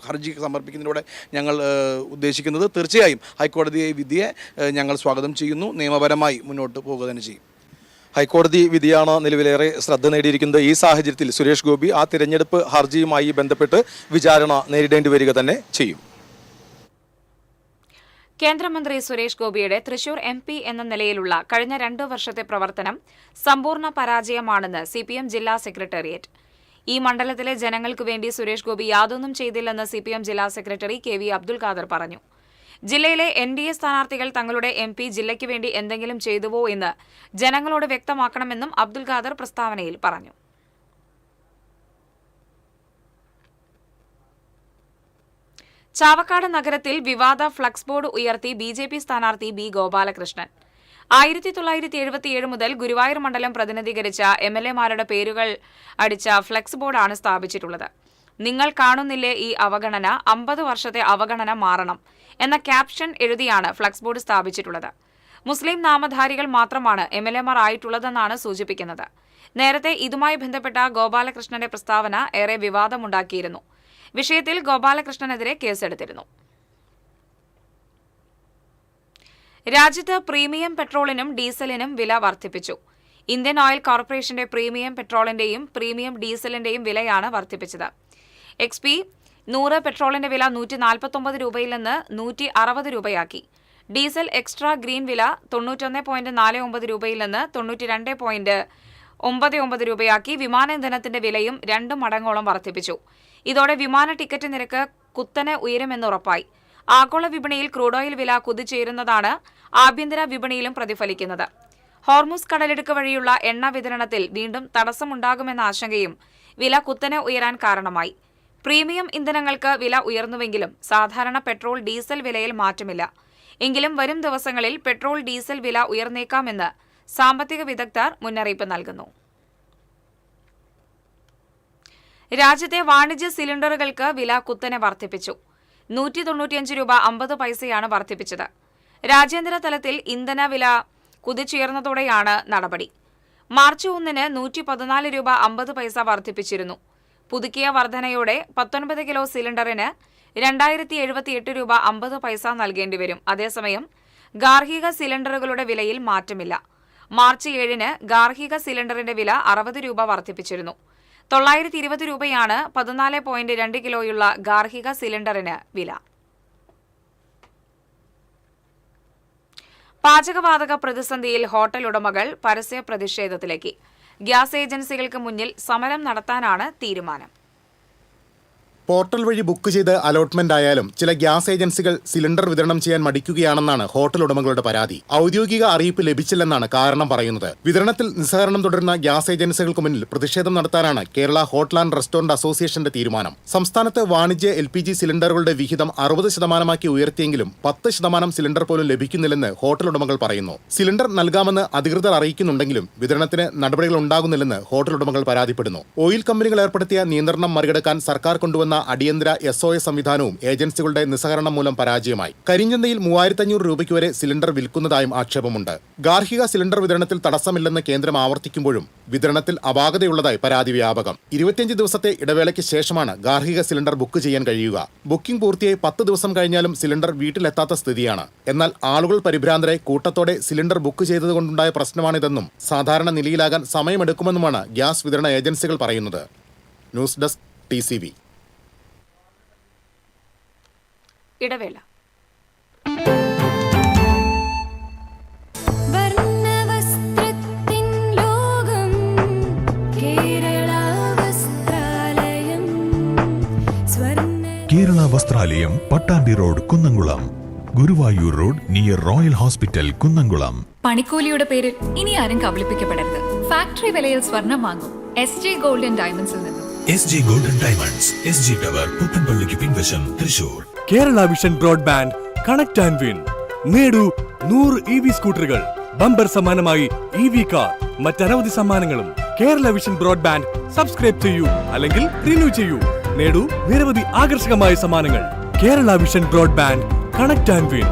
ഹർജി സമർപ്പിക്കുന്നതിലൂടെ ഞങ്ങൾ ഉദ്ദേശിക്കുന്നത്. തീർച്ചയായും ഹൈക്കോടതി വിധിയെ ഞങ്ങൾ സ്വാഗതം ചെയ്യുന്നു. നിയമപരമായി മുന്നോട്ട് പോകുക തന്നെ ചെയ്യും. ഹൈക്കോടതി വിധിയാണ് നിലവിലേറെ ശ്രദ്ധ നേടിയിരിക്കുന്നത്. ഈ സാഹചര്യത്തിൽ സുരേഷ് ഗോപി ആ തിരഞ്ഞെടുപ്പ് ഹർജിയുമായി ബന്ധപ്പെട്ട് വിചാരണ നേരിടേണ്ടി വരിക തന്നെ ചെയ്യും. കേന്ദ്രമന്ത്രി സുരേഷ് ഗോപിയുടെ തൃശൂർ MP എന്ന നിലയിലുള്ള കഴിഞ്ഞ 2 വർഷത്തെ പ്രവർത്തനം സമ്പൂർണ്ണ പരാജയമാണെന്ന് CPM ജില്ലാ സെക്രട്ടേറിയറ്റ്. ഈ മണ്ഡലത്തിലെ ജനങ്ങൾക്കു വേണ്ടി സുരേഷ് ഗോപി യാതൊന്നും ചെയ്തില്ലെന്ന് CPM ജില്ലാ സെക്രട്ടറി KV അബ്ദുൽ ഖാദർ പറഞ്ഞു. ജില്ലയിലെ NDA സ്ഥാനാർത്ഥികൾ തങ്ങളുടെ MP ജില്ലയ്ക്ക് വേണ്ടി എന്തെങ്കിലും ചെയ്തുവോ എന്ന് ജനങ്ങളോട് വ്യക്തമാക്കണമെന്നും അബ്ദുൽ ഖാദർ പ്രസ്താവനയിൽ പറഞ്ഞു. ചാവക്കാട് നഗരത്തിൽ വിവാദ ഫ്ലക്സ് ബോർഡ് ഉയർത്തി BJP സ്ഥാനാർത്ഥി B ഗോപാലകൃഷ്ണൻ. 1977 മുതൽ ഗുരുവായൂർ മണ്ഡലം പ്രതിനിധീകരിച്ച MLA-മാരുടെ പേരുകൾ അടിച്ച ഫ്ലക്സ് ബോർഡാണ് സ്ഥാപിച്ചിട്ടുള്ളത്. നിങ്ങൾ കാണുന്നില്ലേ ഈ അവഗണന, 50 വർഷത്തെ അവഗണന മാറണം എന്ന ക്യാപ്ഷൻ എഴുതിയാണ് ഫ്ലക്സ് ബോർഡ് സ്ഥാപിച്ചിട്ടുള്ളത്. മുസ്ലിം നാമധാരികൾ മാത്രമാണ് MLA-മാർ ആയിട്ടുള്ളതെന്നാണ് സൂചിപ്പിക്കുന്നത്. നേരത്തെ ഇതുമായി ബന്ധപ്പെട്ട ഗോപാലകൃഷ്ണന്റെ പ്രസ്താവന ഏറെ വിവാദമുണ്ടാക്കിയിരുന്നു. വിഷയത്തിൽ ഗോപാലകൃഷ്ണനെതിരെ കേസെടുത്തിരുന്നു. രാജ്യത്ത് പ്രീമിയം പെട്രോളിനും ഡീസലിനും വില വർദ്ധിപ്പിച്ചു. ഇന്ത്യൻ ഓയിൽ കോർപ്പറേഷന്റെ പ്രീമിയം പെട്രോളിന്റെയും പ്രീമിയം ഡീസലിന്റെയും വിലയാണ് വർദ്ധിപ്പിച്ചത്. XP 100 പെട്രോളിന്റെ വില 149 രൂപയിൽ നിന്ന് 160 രൂപയാക്കി. ഡീസൽ എക്സ്ട്രാ ഗ്രീൻ വില 91.49 രൂപയിൽ നിന്ന് 92.99 രൂപയാക്കി. വിമാന ഇന്ധനത്തിന്റെ വിലയും 2 മടങ്ങോളം വർദ്ധിപ്പിച്ചു. ഇതോടെ വിമാന ടിക്കറ്റ് നിരക്ക് കുത്തനെ ഉയരുമെന്ന് ഉറപ്പായി. ആഗോള വിപണിയിൽ ക്രൂഡ് ഓയിൽ വില കുതിച്ചുയരുന്നതാണ് ആഭ്യന്തര വിപണിയിലും പ്രതിഫലിക്കുന്നത്. ഹോർമുസ് കടലിടുക്ക് വഴിയുള്ള എണ്ണ വിതരണത്തിൽ വീണ്ടും തടസ്സമുണ്ടാകുമെന്ന ആശങ്കയും വില കുത്തനെ ഉയരാൻ കാരണമായി. പ്രീമിയം ഇന്ധനങ്ങൾക്ക് വില ഉയർന്നുവെങ്കിലും സാധാരണ പെട്രോൾ ഡീസൽ വിലയിൽ മാറ്റമില്ല. എങ്കിലും വരും ദിവസങ്ങളിൽ പെട്രോൾ ഡീസൽ വില ഉയർന്നേക്കാമെന്ന് സാമ്പത്തിക വിദഗ്ധർ മുന്നറിയിപ്പ് നൽകുന്നു. രാജ്യത്തെ വാണിജ്യ സിലിണ്ടറുകൾക്ക് വില കുത്തനെ വർദ്ധിപ്പിച്ചു. 195 രൂപ 50 പൈസയാണ് വർദ്ധിപ്പിച്ചത്. രാജ്യാന്തര തലത്തിൽ ഇന്ധന വില കുതിച്ചുയർന്നതോടെയാണ് നടപടി. മാർച്ച് 1-ന് 114 രൂപ 50 പൈസ വർദ്ധിപ്പിച്ചിരുന്നു. പുതുക്കിയ വർധനയോടെ 19 കിലോ സിലിണ്ടറിന് 2078 രൂപ 50 പൈസ നൽകേണ്ടിവരും. അതേസമയം ഗാർഹിക സിലിണ്ടറുകളുടെ വിലയിൽ മാറ്റമില്ല. മാർച്ച് 7-ന് ഗാർഹിക സിലിണ്ടറിന്റെ വില 60 രൂപ വർദ്ധിപ്പിച്ചിരുന്നു. 920 രൂപയാണ് 14.2 കിലോയുള്ള ഗാർഹിക സിലിണ്ടറിന് വില. പാചകവാതക പ്രതിസന്ധിയിൽ ഹോട്ടൽ ഉടമകൾ പരസ്യ പ്രതിഷേധത്തിലേക്ക്. ഗ്യാസ് ഏജൻസികൾക്ക് മുന്നിൽ സമരം നടത്താനാണ് തീരുമാനം. പോർട്ടൽ വഴി ബുക്ക് ചെയ്ത് അലോട്ട്മെന്റ് ആയാലും ചില ഗ്യാസ് ഏജൻസികൾ സിലിണ്ടർ വിതരണം ചെയ്യാൻ മടിക്കുകയാണെന്നാണ് ഹോട്ടൽ ഉടമകളുടെ പരാതി. ഔദ്യോഗിക അറിയിപ്പ് ലഭിച്ചില്ലെന്നാണ് കാരണം പറയുന്നത്. വിതരണത്തിൽ നിസ്സഹകരണം തുടരുന്ന ഗ്യാസ് ഏജൻസികൾക്ക് മുന്നിൽ പ്രതിഷേധം നടത്താനാണ് കേരള ഹോട്ടൽ ആൻഡ് റെസ്റ്റോറന്റ് അസോസിയേഷന്റെ തീരുമാനം. സംസ്ഥാനത്ത് വാണിജ്യ LPG സിലിണ്ടറുകളുടെ വിഹിതം 60% ഉയർത്തിയെങ്കിലും 10% സിലിണ്ടർ പോലും ലഭിക്കുന്നില്ലെന്ന് ഹോട്ടൽ ഉടമകൾ പറയുന്നു. സിലിണ്ടർ നൽകാമെന്ന് അധികൃതർ അറിയിക്കുന്നുണ്ടെങ്കിലും വിതരണത്തിന് നടപടികൾ ഉണ്ടാകുന്നില്ലെന്ന് ഹോട്ടൽ ഉടമകൾ പരാതിപ്പെടുന്നു. ഓയിൽ കമ്പനികൾ ഏർപ്പെടുത്തിയ നിയന്ത്രണം മറികടക്കാൻ സർക്കാർ കൊണ്ടുവന്ന അടിയന്തര SOS സംവിധാനവും ഏജൻസികളുടെ നിസ്സഹകരണം മൂലം പരാജയമായി. കരിഞ്ചന്തയിൽ 3500 രൂപയ്ക്ക് വരെ സിലിണ്ടർ വിൽക്കുന്നതായും ആക്ഷേപമുണ്ട്. ഗാർഹിക സിലിണ്ടർ വിതരണത്തിൽ തടസ്സമില്ലെന്ന് കേന്ദ്രം ആവർത്തിക്കുമ്പോഴും വിതരണത്തിൽ അപാകതയുള്ളതായി പരാതി വ്യാപകം. 25 ദിവസത്തെ ഇടവേളയ്ക്ക് ശേഷമാണ് ഗാർഹിക സിലിണ്ടർ ബുക്ക് ചെയ്യാൻ കഴിയുക. ബുക്കിംഗ് പൂർത്തിയായി 10 ദിവസം കഴിഞ്ഞാലും സിലിണ്ടർ വീട്ടിലെത്താത്ത സ്ഥിതിയാണ്. എന്നാൽ ആളുകൾ പരിഭ്രാന്തരായി കൂട്ടത്തോടെ സിലിണ്ടർ ബുക്ക് ചെയ്തതുകൊണ്ടുണ്ടായ പ്രശ്നമാണിതെന്നും സാധാരണ നിലയിലാകാൻ സമയമെടുക്കുമെന്നുമാണ് ഗ്യാസ് വിതരണ ഏജൻസികൾ പറയുന്നത്. News desk TCV. ഇടവേള. Kerala Vasthralayam, Pattambi road, Kunnamkulam. Guruvayur road near royal hospital, Kunnamkulam. പണിക്കൂലിയുടെ പേരിൽ ഇനി ആരും കബളിപ്പിക്കപ്പെടരുത്. ഫാക്ടറി വിലയിൽ സ്വർണം വാങ്ങും SJ ഗോൾഡ് ആൻഡ് ഡയമണ്ട്സിൽ നിന്നും. SJ golden diamonds, SG tower, പുത്തൻപള്ളിക്ക് പിൻവശം, Thrissur. Kerala vision broadband connect and win. നേടൂ 100 EV സ്കൂട്ടറുകൾ, ബമ്പർ സമ്മാനമായി EV കാർ, മറ്റനവധി സമ്മാനങ്ങളും. കേരള വിഷൻ ബ്രോഡ്ബാൻഡ് സബ്സ്ക്രൈബ് ചെയ്യൂ, അല്ലെങ്കിൽ റിന്യൂ ചെയ്യൂ. നേടൂ നിരവധി ആകർഷകമായ സമ്മാനങ്ങൾ. Kerala vision broadband connect and win.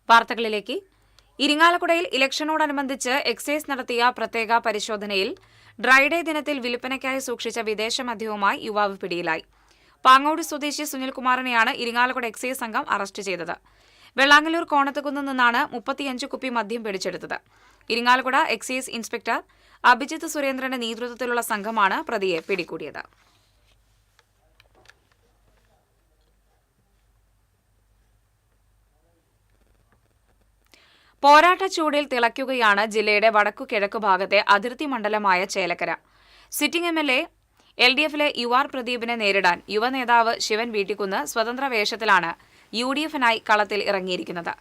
വാർത്തകളിലേക്ക്. ഇരിങ്ങാലക്കുടയിൽ ഇലക്ഷനോടനുബന്ധിച്ച് എക്സൈസ് നടത്തിയ പ്രത്യേക പരിശോധനയിൽ ഡ്രൈഡേ ദിനത്തിൽ വിൽപ്പനയ്ക്കായി സൂക്ഷിച്ച വിദേശ മദ്യവുമായി യുവാവ് പിടിയിലായി. പാങ്ങോട് സ്വദേശി സുനിൽകുമാറിനെയാണ് ഇരിങ്ങാലക്കുട എക്സൈസ് സംഘം അറസ്റ്റ് ചെയ്തത്. വെള്ളാങ്ങല്ലൂർ കോണത്തുകുന്ന് നിന്നാണ് 35 കുപ്പി മദ്യം പിടിച്ചെടുത്തത്. ഇരിങ്ങാലക്കുട എക്സൈസ് ഇൻസ്പെക്ടർ അഭിജിത്ത് സുരേന്ദ്രന്റെ നേതൃത്വത്തിലുള്ള സംഘമാണ് പ്രതിയെ പിടികൂടിയത്. പോരാട്ട ചൂടിൽ തിളയ്ക്കുകയാണ് ജില്ലയുടെ വടക്കു കിഴക്കു ഭാഗത്തെ അതിർത്തി മണ്ഡലമായ ചേലക്കര. സിറ്റിംഗ് MLA LDFിലെ UR പ്രദീപിനെ നേരിടാൻ യുവനേതാവ് ശിവൻ വീട്ടിക്കുന്ന് സ്വതന്ത്ര വേഷത്തിലാണ് UDFനായി കളത്തിൽ ഇറങ്ങിയിരിക്കുന്നത്.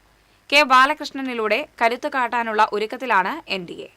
K ബാലകൃഷ്ണനിലൂടെ കരുത്തു കാട്ടാനുള്ള ഒരുക്കത്തിലാണ് NDA.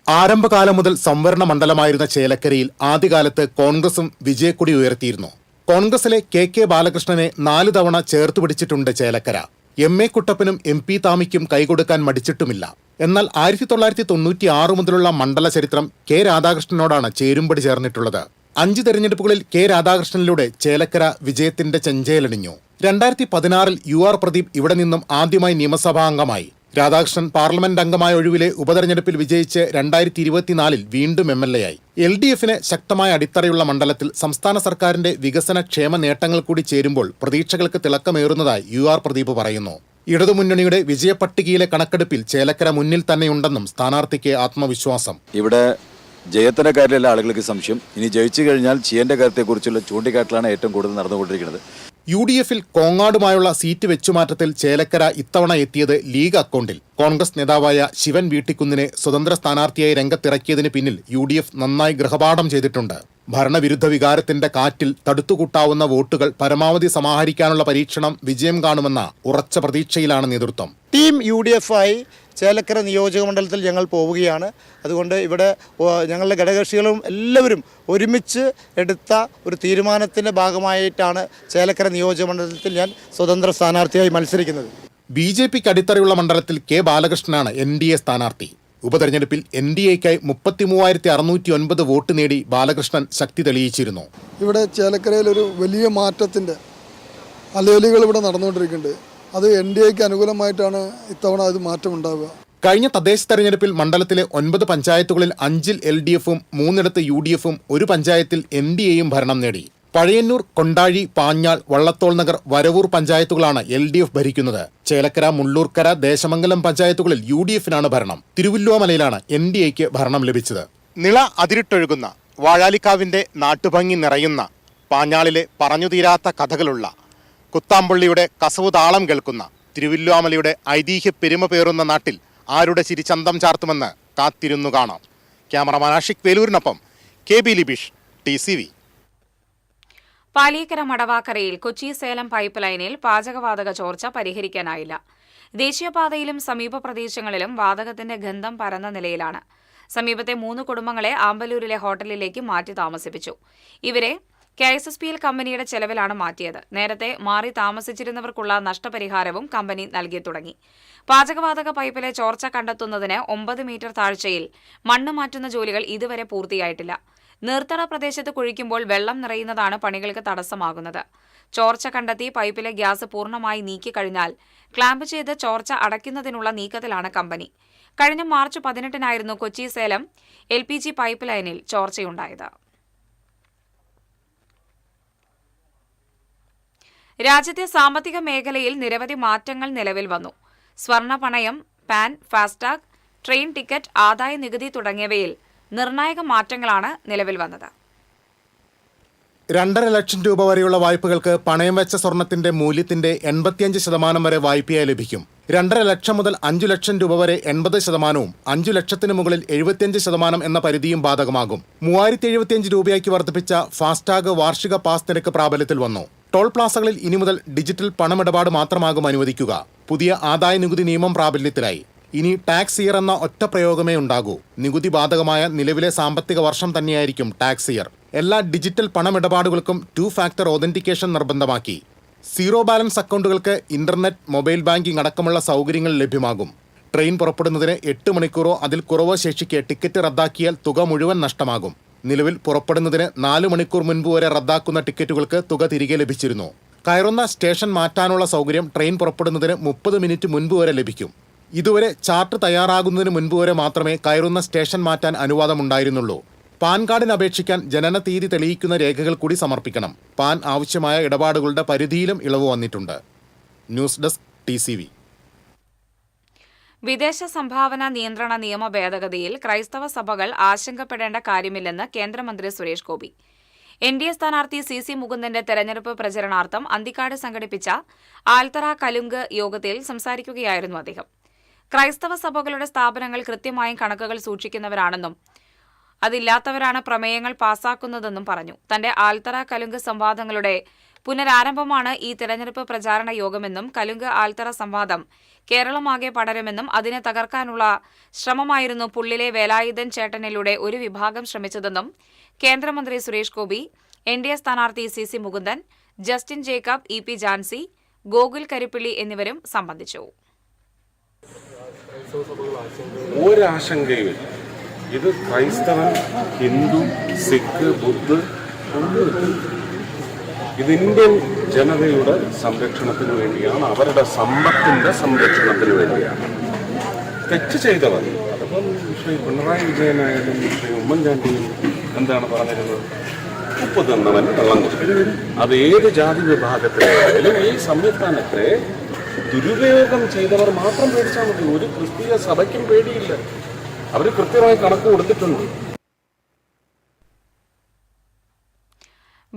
ആരംഭകാലം മുതൽ സംവരണ മണ്ഡലമായിരുന്ന ചേലക്കരയിൽ ആദ്യകാലത്ത് കോൺഗ്രസും വിജയക്കൊടി ഉയർത്തിയിരുന്നു. കോൺഗ്രസിലെ KK ബാലകൃഷ്ണനെ 4 തവണ ചേർത്തുപിടിച്ചിട്ടുണ്ട് ചേലക്കര. MA കുട്ടപ്പനും MP താമിക്കും കൈകൊടുക്കാൻ മടിച്ചിട്ടുമില്ല. എന്നാൽ 1996 മുതലുള്ള മണ്ഡല ചരിത്രം K രാധാകൃഷ്ണനോടാണ് ചേരുംപടി ചേർന്നിട്ടുള്ളത്. 5 തെരഞ്ഞെടുപ്പുകളിൽ കെ രാധാകൃഷ്ണനിലൂടെ ചേലക്കര വിജയത്തിന്റെ ചെഞ്ചേലണിഞ്ഞു. 2016 UR പ്രദീപ് ഇവിടെ നിന്നും ആദ്യമായി നിയമസഭാ അംഗമായി. രാധാകൃഷ്ണൻ പാർലമെന്റ് അംഗമായ ഒഴിവിലെ ഉപതെരഞ്ഞെടുപ്പിൽ വിജയിച്ച് 2024 വീണ്ടും MLA ആയി. LDFന് ശക്തമായ അടിത്തറയുള്ള മണ്ഡലത്തിൽ സംസ്ഥാന സർക്കാരിന്റെ വികസന ക്ഷേമ നേട്ടങ്ങൾ കൂടി ചേരുമ്പോൾ പ്രതീക്ഷകൾക്ക് തിളക്കമേറുന്നതായി UR പ്രദീപ് പറയുന്നു. ഇടതുമുന്നണിയുടെ വിജയപട്ടികയിലെ കണക്കെടുപ്പിൽ ചേലക്കര മുന്നിൽ തന്നെയുണ്ടെന്നും സ്ഥാനാർത്ഥിക്ക് ആത്മവിശ്വാസം. ഇവിടെ ജയത്തിന്റെ കാര്യത്തിലുള്ള ആളുകൾക്ക് സംശയം. ഇനി ജയിച്ചു കഴിഞ്ഞാൽ ചെയ്യേണ്ട കാര്യത്തെക്കുറിച്ചുള്ള ചൂണ്ടിക്കാട്ടിലാണ് ഏറ്റവും കൂടുതൽ നടന്നുകൊണ്ടിരിക്കുന്നത്. UDFൽ കോങ്ങാടുമായുള്ള സീറ്റ് വെച്ചുമാറ്റത്തിൽ ചേലക്കര ഇത്തവണ എത്തിയത് ലീഗ് അക്കൗണ്ടിൽ. കോൺഗ്രസ് നേതാവായ ശിവൻ വീട്ടിക്കുന്നിനെ സ്വതന്ത്ര സ്ഥാനാർത്ഥിയായി രംഗത്തിറക്കിയതിന് പിന്നിൽ UDF നന്നായി ഗൃഹപാഠം ചെയ്തിട്ടുണ്ട്. ഭരണവിരുദ്ധ വികാരത്തിന്റെ കാറ്റിൽ തടുത്തുകൂട്ടാവുന്ന വോട്ടുകൾ പരമാവധി സമാഹരിക്കാനുള്ള പരീക്ഷണം വിജയം കാണുമെന്ന ഉറച്ച പ്രതീക്ഷയിലാണ് നേതൃത്വം. ടീം UDF ആയി ചേലക്കര നിയോജക മണ്ഡലത്തിൽ ഞങ്ങൾ പോവുകയാണ്. അതുകൊണ്ട് ഇവിടെ ഞങ്ങളുടെ ഘടകകക്ഷികളും എല്ലാവരും ഒരുമിച്ച് എടുത്ത ഒരു തീരുമാനത്തിൻ്റെ ഭാഗമായിട്ടാണ് ചേലക്കര നിയോജക മണ്ഡലത്തിൽ ഞാൻ സ്വതന്ത്ര സ്ഥാനാർത്ഥിയായി മത്സരിക്കുന്നത്. BJPക്ക് അടിത്തറയുള്ള മണ്ഡലത്തിൽ K ബാലകൃഷ്ണനാണ് NDA സ്ഥാനാർത്ഥി. ഉപതെരഞ്ഞെടുപ്പിൽ NDAയ്ക്കായി 33,609 വോട്ട് നേടി ബാലകൃഷ്ണൻ ശക്തി തെളിയിച്ചിരുന്നു. ഇവിടെ ചേലക്കരയിൽ ഒരു വലിയ മാറ്റത്തിൻ്റെ അലയൊലികൾ ഇവിടെ നടന്നുകൊണ്ടിരിക്കുന്നുണ്ട്. അത് NDAയ്ക്ക് അനുകൂലമായിട്ടാണ് ഇത്തവണ അത് മാറ്റമുണ്ടാവുക. കഴിഞ്ഞ തദ്ദേശ തെരഞ്ഞെടുപ്പിൽ മണ്ഡലത്തിലെ 9 പഞ്ചായത്തുകളിൽ 5-ൽ LDFും 3 UDFും 1 പഞ്ചായത്തിൽ NDAയും ഭരണം നേടി. പഴയന്നൂർ, കൊണ്ടാഴി, പാഞ്ഞാൾ, വള്ളത്തോൾ നഗർ, വരവൂർ പഞ്ചായത്തുകളാണ് LDF ഭരിക്കുന്നത്. ചേലക്കര, മുള്ളൂർക്കര, ദേശമംഗലം പഞ്ചായത്തുകളിൽ UDFനാണ് ഭരണം. തിരുവല്ലോമലയിലാണ് NDAയ്ക്ക് ഭരണം ലഭിച്ചത്. നിള അതിരിട്ടൊഴുകുന്ന വാഴാലിക്കാവിന്റെ നാട്ടുഭംഗി നിറയുന്ന, പാഞ്ഞാളിലെ പറഞ്ഞുതീരാത്ത കഥകളുള്ള, കുത്താമ്പള്ളിയുടെ കസവു താളം കേൾക്കുന്ന, തിരുവല്ലോമലയുടെ ഐതിഹ്യ പെരുമ പേറുന്ന നാട്ടിൽ ആരുടെ ചിരി ചന്തം ചാർത്തുമെന്ന് കാത്തിരുന്നു കാണാം. ക്യാമറമാൻ ആഷിഖ് വേലൂരിനൊപ്പം KB ലിബീഷ്, TCV. പാലിയേക്കര മടവാക്കരയിൽ കൊച്ചി സേലം പൈപ്പ് ലൈനിൽ പാചകവാതക ചോർച്ച പരിഹരിക്കാനായില്ല. ദേശീയപാതയിലും സമീപ പ്രദേശങ്ങളിലും വാതകത്തിന്റെ ഗന്ധം പരന്ന നിലയിലാണ്. സമീപത്തെ 3 കുടുംബങ്ങളെ ആമ്പലൂരിലെ ഹോട്ടലിലേക്ക് മാറ്റി താമസിപ്പിച്ചു. ഇവരെ KSSPL കമ്പനിയുടെ ചെലവിലാണ് മാറ്റിയത്. നേരത്തെ മാറി താമസിച്ചിരുന്നവർക്കുള്ള നഷ്ടപരിഹാരവും കമ്പനി നൽകി തുടങ്ങി. പാചകവാതക പൈപ്പിലെ ചോർച്ച കണ്ടെത്തുന്നതിന് 9 മീറ്റർ താഴ്ചയിൽ മണ്ണ് മാറ്റുന്ന ജോലികൾ ഇതുവരെ പൂർത്തിയായിട്ടില്ല. നീർത്തട പ്രദേശത്ത് കുഴിക്കുമ്പോൾ വെള്ളം നിറയുന്നതാണ് പണികൾക്ക് തടസ്സമാകുന്നത്. ചോർച്ച കണ്ടെത്തി പൈപ്പിലെ ഗ്യാസ് പൂർണ്ണമായി നീക്കിക്കഴിഞ്ഞാൽ ക്ലാമ്പ് ചെയ്ത് ചോർച്ച അടയ്ക്കുന്നതിനുള്ള നീക്കത്തിലാണ് കമ്പനി. കഴിഞ്ഞ മാർച്ച് 18-നായിരുന്നു കൊച്ചി സേലം LPG പൈപ്പ് ലൈനിൽ ചോർച്ചയുണ്ടായത്. രാജ്യത്തെ സാമ്പത്തിക മേഖലയിൽ നിരവധി മാറ്റങ്ങൾ നിലവിൽ വന്നു. സ്വർണ്ണ പണയം, പാൻ, ഫാസ്ടാഗ്, ട്രെയിൻ ടിക്കറ്റ്, ആദായ നികുതി തുടങ്ങിയവയിൽ നിർണായക മാറ്റങ്ങളാണ് നിലവിൽ വന്നത്. 2.5 ലക്ഷം രൂപ വരെയുള്ള വായ്പകൾക്ക് പണയം വെച്ച സ്വർണത്തിന്റെ മൂല്യത്തിന്റെ 85% വരെ വായ്പയായി ലഭിക്കും. 2.5 ലക്ഷം മുതൽ 5 ലക്ഷം രൂപ വരെ 80%, 5 ലക്ഷത്തിന് മുകളിൽ 75% എന്ന പരിധിയും ബാധകമാകും. 3075 രൂപയാക്കി വർദ്ധിപ്പിച്ച ഫാസ്ടാഗ് വാർഷിക പാസ് നിരക്ക് പ്രാബല്യത്തിൽ വന്നു. ടോൾ പ്ലാസകളിൽ ഇനി മുതൽ ഡിജിറ്റൽ പണമിടപാട് മാത്രമാകും അനുവദിക്കുക. പുതിയ ആദായ നികുതി നിയമം പ്രാബല്യത്തിലായി. ഇനി ടാക്സ് ഇയർ എന്ന ഒറ്റ പ്രയോഗമേ ഉണ്ടാകൂ. നികുതി ബാധകമായ നിലവിലെ സാമ്പത്തിക വർഷം തന്നെയായിരിക്കും ടാക്സ് ഇയർ. എല്ലാ ഡിജിറ്റൽ പണമിടപാടുകൾക്കും 2 ഫാക്ടർ ഓതന്റിക്കേഷൻ നിർബന്ധമാക്കി. സീറോ ബാലൻസ് അക്കൗണ്ടുകൾക്ക് ഇന്റർനെറ്റ്, മൊബൈൽ ബാങ്കിംഗ് അടക്കമുള്ള സൗകര്യങ്ങൾ ലഭ്യമാകും. ട്രെയിൻ പുറപ്പെടുന്നതിന് 8 മണിക്കൂറോ അതിൽ കുറവോ ശേഷിക്ക് ടിക്കറ്റ് റദ്ദാക്കിയാൽ തുക മുഴുവൻ നഷ്ടമാകും. നിലവിൽ പുറപ്പെടുന്നതിന് 4 മണിക്കൂർ മുൻപ് വരെ റദ്ദാക്കുന്ന ടിക്കറ്റുകൾക്ക് തുക തിരികെ ലഭിച്ചിരുന്നു. കയറുന്ന സ്റ്റേഷൻ മാറ്റാനുള്ള സൗകര്യം ട്രെയിൻ പുറപ്പെടുന്നതിന് 30 മിനിറ്റ് മുൻപ് വരെ ലഭിക്കും. ഇതുവരെ ചാർട്ട് തയ്യാറാകുന്നതിന് മുൻപ് വരെ മാത്രമേ കയറുന്ന സ്റ്റേഷൻ മാറ്റാൻ അനുവാദമുണ്ടായിരുന്നുള്ളൂ. പാൻ കാർഡിന് അപേക്ഷിക്കാൻ ജനന തീയതി തെളിയിക്കുന്ന രേഖകൾ കൂടി സമർപ്പിക്കണം. പാൻ ആവശ്യമായ ഇടപാടുകളുടെ പരിധിയിലും ഇളവ് വന്നിട്ടുണ്ട്. News desk TCV. വിദേശ സംഭാവന നിയന്ത്രണ നിയമ ഭേദഗതിയിൽ ക്രൈസ്തവ സഭകൾ ആശങ്കപ്പെടേണ്ട കാര്യമില്ലെന്ന് കേന്ദ്രമന്ത്രി സുരേഷ് ഗോപി. NDA സ്ഥാനാർത്ഥി CC മുകുന്ദന്റെ തെരഞ്ഞെടുപ്പ് പ്രചരണാർത്ഥം അന്തിക്കാട് സംഘടിപ്പിച്ച ആൽത്തറ കലുങ്ക് യോഗത്തിൽ സംസാരിക്കുകയായിരുന്നു അദ്ദേഹം. ക്രൈസ്തവ സഭകളുടെ സ്ഥാപനങ്ങൾ കൃത്യമായും കണക്കുകൾ സൂക്ഷിക്കുന്നവരാണെന്നും അതില്ലാത്തവരാണ് പ്രമേയങ്ങൾ പാസാക്കുന്നതെന്നും പറഞ്ഞു. തന്റെ ആൽത്തറ കലുങ്ക് സംവാദങ്ങളുടെ പുനരാരംഭമാണ് ഈ തെരഞ്ഞെടുപ്പ് പ്രചാരണ യോഗമെന്നും കലുങ്ക് ആൽത്തറ സംവാദം കേരളമാകെ പടരുമെന്നും അതിനെ തകർക്കാനുള്ള ശ്രമമായിരുന്നു പുള്ളിലെ വേലായുധൻ ചേട്ടനിലൂടെ ഒരു വിഭാഗം ശ്രമിച്ചതെന്നും കേന്ദ്രമന്ത്രി സുരേഷ് ഗോപി, NDA സ്ഥാനാർത്ഥി CC Mukundan, Justin Jacob, EP Jancy, Gokul Karippilli എന്നിവരും സംബന്ധിച്ചു. ഒരാശങ്കയുമില്ല. ഇത് ക്രൈസ്തവൻ, ഹിന്ദു, സിഖ്, ബുദ്ധ ഇത് ഇന്ത്യൻ ജനതയുടെ സംരക്ഷണത്തിന് വേണ്ടിയാണ്, അവരുടെ സമ്പത്തിൻ്റെ സംരക്ഷണത്തിന് വേണ്ടിയാണ്. തെറ്റ് ചെയ്തവർ, അതിപ്പം ശ്രീ പിണറായി വിജയനായാലും ശ്രീ ഉമ്മൻചാണ്ടിയും എന്താണ് പറഞ്ഞിരുന്നത്? ഉപ്പ് തിന്നവൻ വെള്ളം കുടിക്കും. അത് ഏത് ജാതി വിഭാഗത്തിലായാലും ഈ സംവിധാനത്തെ ദുരുപയോഗം ചെയ്തവർ മാത്രം പേടിച്ചാൽ മതി. ഒരു ക്രിസ്തീയ സഭയ്ക്കും പേടിയില്ല. അവർ കൃത്യമായി കണക്ക് കൊടുത്തിട്ടുണ്ട്.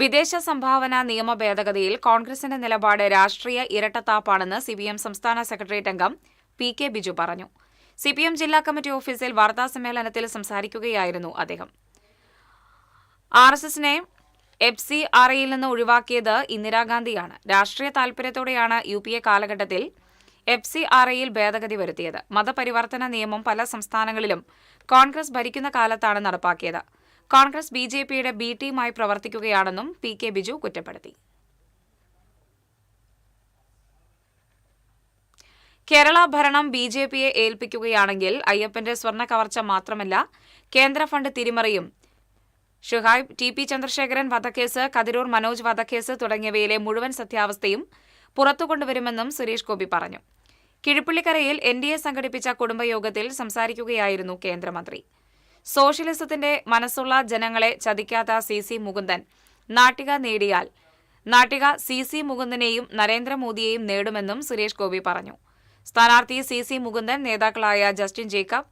വിദേശ സംഭാവന നിയമ ഭേദഗതിയിൽ കോൺഗ്രസിന്റെ നിലപാട് രാഷ്ട്രീയ ഇരട്ടത്താപ്പാണെന്ന് സിപിഎം സംസ്ഥാന സെക്രട്ടേറിയറ്റ് അംഗം PK ബിജു പറഞ്ഞു. സിപിഎം ജില്ലാ കമ്മിറ്റി ഓഫീസിൽ വാർത്താസമ്മേളനത്തിൽ സംസാരിക്കുകയായിരുന്നു അദ്ദേഹം. RSSനെ FCRAയിൽ നിന്ന് ഒഴിവാക്കിയത് ഇന്ദിരാഗാന്ധിയാണ്. രാഷ്ട്രീയ താൽപര്യത്തോടെയാണ് UPA കാലഘട്ടത്തിൽ FCRAയിൽ ഭേദഗതി വരുത്തിയത്. മതപരിവർത്തന നിയമം പല സംസ്ഥാനങ്ങളിലും കോൺഗ്രസ് ഭരിക്കുന്ന കാലത്താണ് നടപ്പാക്കിയത്. കോൺഗ്രസ് BJPയുടെ B ടീമായി പ്രവർത്തിക്കുകയാണെന്നും PK ബിജു കുറ്റപ്പെടുത്തി. കേരള ഭരണം BJPയെ ഏൽപ്പിക്കുകയാണെങ്കിൽ അയ്യപ്പന്റെ സ്വർണ്ണ കവർച്ച മാത്രമല്ല, കേന്ദ്ര ഫണ്ട് തിരിമറിയും, ഷുഹൈബ്, TP ചന്ദ്രശേഖരൻ വധക്കേസ്, കതിരൂർ മനോജ് വധക്കേസ് തുടങ്ങിയവയിലെ മുഴുവൻ സത്യാവസ്ഥയും പുറത്തുകൊണ്ടുവരുമെന്നും സുരേഷ് ഗോപി പറഞ്ഞു. കിഴിപ്പള്ളിക്കരയിൽ NDA സംഘടിപ്പിച്ച കുടുംബയോഗത്തിൽ സംസാരിക്കുകയായിരുന്നു കേന്ദ്രമന്ത്രി. സോഷ്യലിസത്തിന്റെ മനസ്സുള്ള ജനങ്ങളെ ചതിക്കാത്ത CC മുകുന്ദൻ നാട്ടിക നേടിയാൽ നാട്ടിക CC മുകുന്ദനെയും നരേന്ദ്രമോദിയെയും നേടുമെന്നും സുരേഷ് ഗോപി പറഞ്ഞു. സ്ഥാനാർത്ഥി CC മുകുന്ദൻ നേതാക്കളായ Justin Jacob,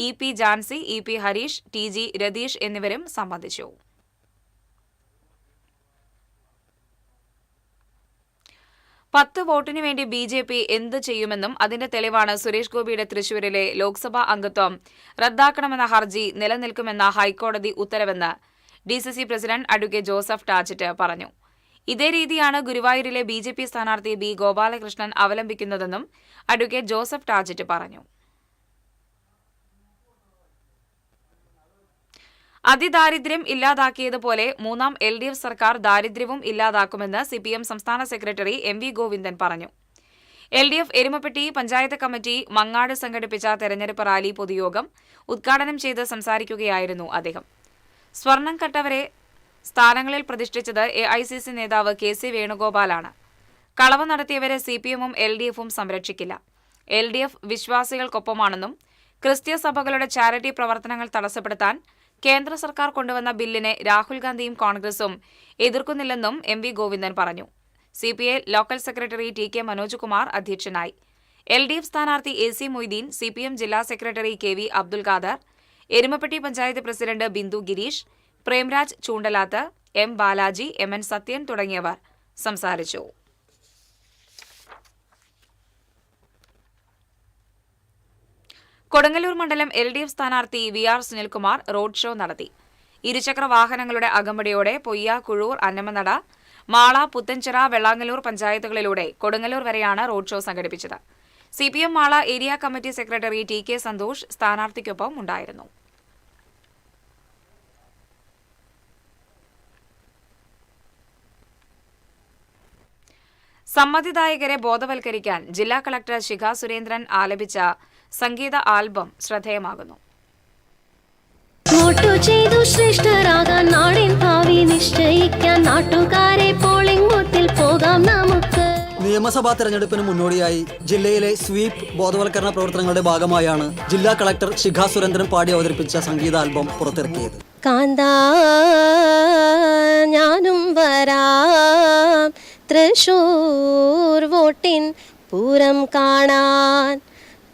EP Jancy, EP Harish, TG Ratheesh എന്നിവരും സംബന്ധിച്ചു. പത്ത് വോട്ടിനു വേണ്ടി BJP എന്ത് ചെയ്യുമെന്നും അതിന്റെ തെളിവാണ് സുരേഷ് ഗോപിയുടെ തൃശൂരിലെ ലോക്സഭാ അംഗത്വം റദ്ദാക്കണമെന്ന ഹർജി നിലനിൽക്കുമെന്ന ഹൈക്കോടതി ഉത്തരവെന്ന് DCC പ്രസിഡന്റ് അഡ്വക്കേറ്റ് ജോസഫ് ടാജറ്റ് പറഞ്ഞു. ഇതേ രീതിയാണ് ഗുരുവായൂരിലെ BJP സ്ഥാനാർത്ഥി B ഗോപാലകൃഷ്ണൻ അവലംബിക്കുന്നതെന്നും അഡ്വക്കേറ്റ് ജോസഫ് ടാജറ്റ് പറഞ്ഞു. അതിദാരിദ്ര്യം ഇല്ലാതാക്കിയതുപോലെ മൂന്നാം LDF സർക്കാർ ദാരിദ്ര്യവും ഇല്ലാതാക്കുമെന്ന് CPM സംസ്ഥാന സെക്രട്ടറി MV ഗോവിന്ദൻ പറഞ്ഞു. LDF എരുമപ്പെട്ടി പഞ്ചായത്ത് കമ്മിറ്റി മങ്ങാട് സംഘടിപ്പിച്ച തെരഞ്ഞെടുപ്പ് റാലി പൊതുയോഗം ഉദ്ഘാടനം ചെയ്ത് സംസാരിക്കുകയായിരുന്നു അദ്ദേഹം. സ്വർണം കട്ടവരെ സ്ഥാനങ്ങളിൽ പ്രതിഷ്ഠിച്ചത് AICC നേതാവ് KC വേണുഗോപാലാണ്. കളവ് നടത്തിയവരെ CPMഉം LDFഉം സംരക്ഷിക്കില്ല. LDF വിശ്വാസികൾക്കൊപ്പമാണെന്നും ക്രിസ്ത്യ സഭകളുടെ ചാരിറ്റി പ്രവർത്തനങ്ങൾ തടസ്സപ്പെടുത്താൻ കേന്ദ്ര സർക്കാർ കൊണ്ടുവന്ന ബില്ലിനെ രാഹുൽ ഗാന്ധിയും കോൺഗ്രസും എതിർക്കുന്നില്ലെന്നും MV ഗോവിന്ദൻ പറഞ്ഞു. CPI local secretary TK Manoj Kumar അധ്യക്ഷനായി. LDF സ്ഥാനാർത്ഥി AC മൊയ്തീൻ, CPM ജില്ലാ സെക്രട്ടറി KV Abdul Khader, Erumapetty panchayat president Bindu Girish, Premraj Choondalath, M Balaji, MN Sathyan തുടങ്ങിയവർ സംസാരിച്ചു. കൊടുങ്ങല്ലൂർ മണ്ഡലം LDF സ്ഥാനാർത്ഥി VR സുനിൽകുമാർ റോഡ് ഷോ നടത്തി. ഇരുചക്ര വാഹനങ്ങളുടെ അകമ്പടിയോടെ പൊയ്യ, കുഴൂർ, അന്നമനട, മാള, പുത്തൻചിറ, വെള്ളാങ്ങല്ലൂർ പഞ്ചായത്തുകളിലൂടെ കൊടുങ്ങല്ലൂർ വരെയാണ് റോഡ് ഷോ സംഘടിപ്പിച്ചത്. CPM Mala area committee secretary TK Santhosh സ്ഥാനാർത്ഥിക്കൊപ്പം ഉണ്ടായിരുന്നു. സമ്മതിദായകരെ ബോധവൽക്കരിക്കാൻ ജില്ലാ കളക്ടർ ശിഖ സുരേന്ദ്രൻ ആലപിച്ച സംഗീത ആൽബം ശ്രദ്ധേയമാകുന്നു. വോട്ടു ചെയ്തു ശ്രേഷ്ഠരാകാൻ നാടിൻ ഭാവി നിശ്ചയിക്കാൻ നാട്ടുകാരെ പോളിംഗ് ബൂത്തിൽ പോകാം നമുക്ക്. നിയമസഭാ തെരഞ്ഞെടുപ്പിന് മുന്നോടിയായി ജില്ലയിലെ സ്വീപ് ബോധവൽക്കരണ പ്രവർത്തനങ്ങളുടെ ഭാഗമായാണ് ജില്ലാ കളക്ടർ ശിഖ സുരേന്ദ്രൻ പാടി അവതരിപ്പിച്ച സംഗീത ആൽബം പുറത്തിറക്കിയത്. കാന്താ ഞാനും വരാം തൃശൂർ വോട്ടിൻ പൂരം കാണാൻ,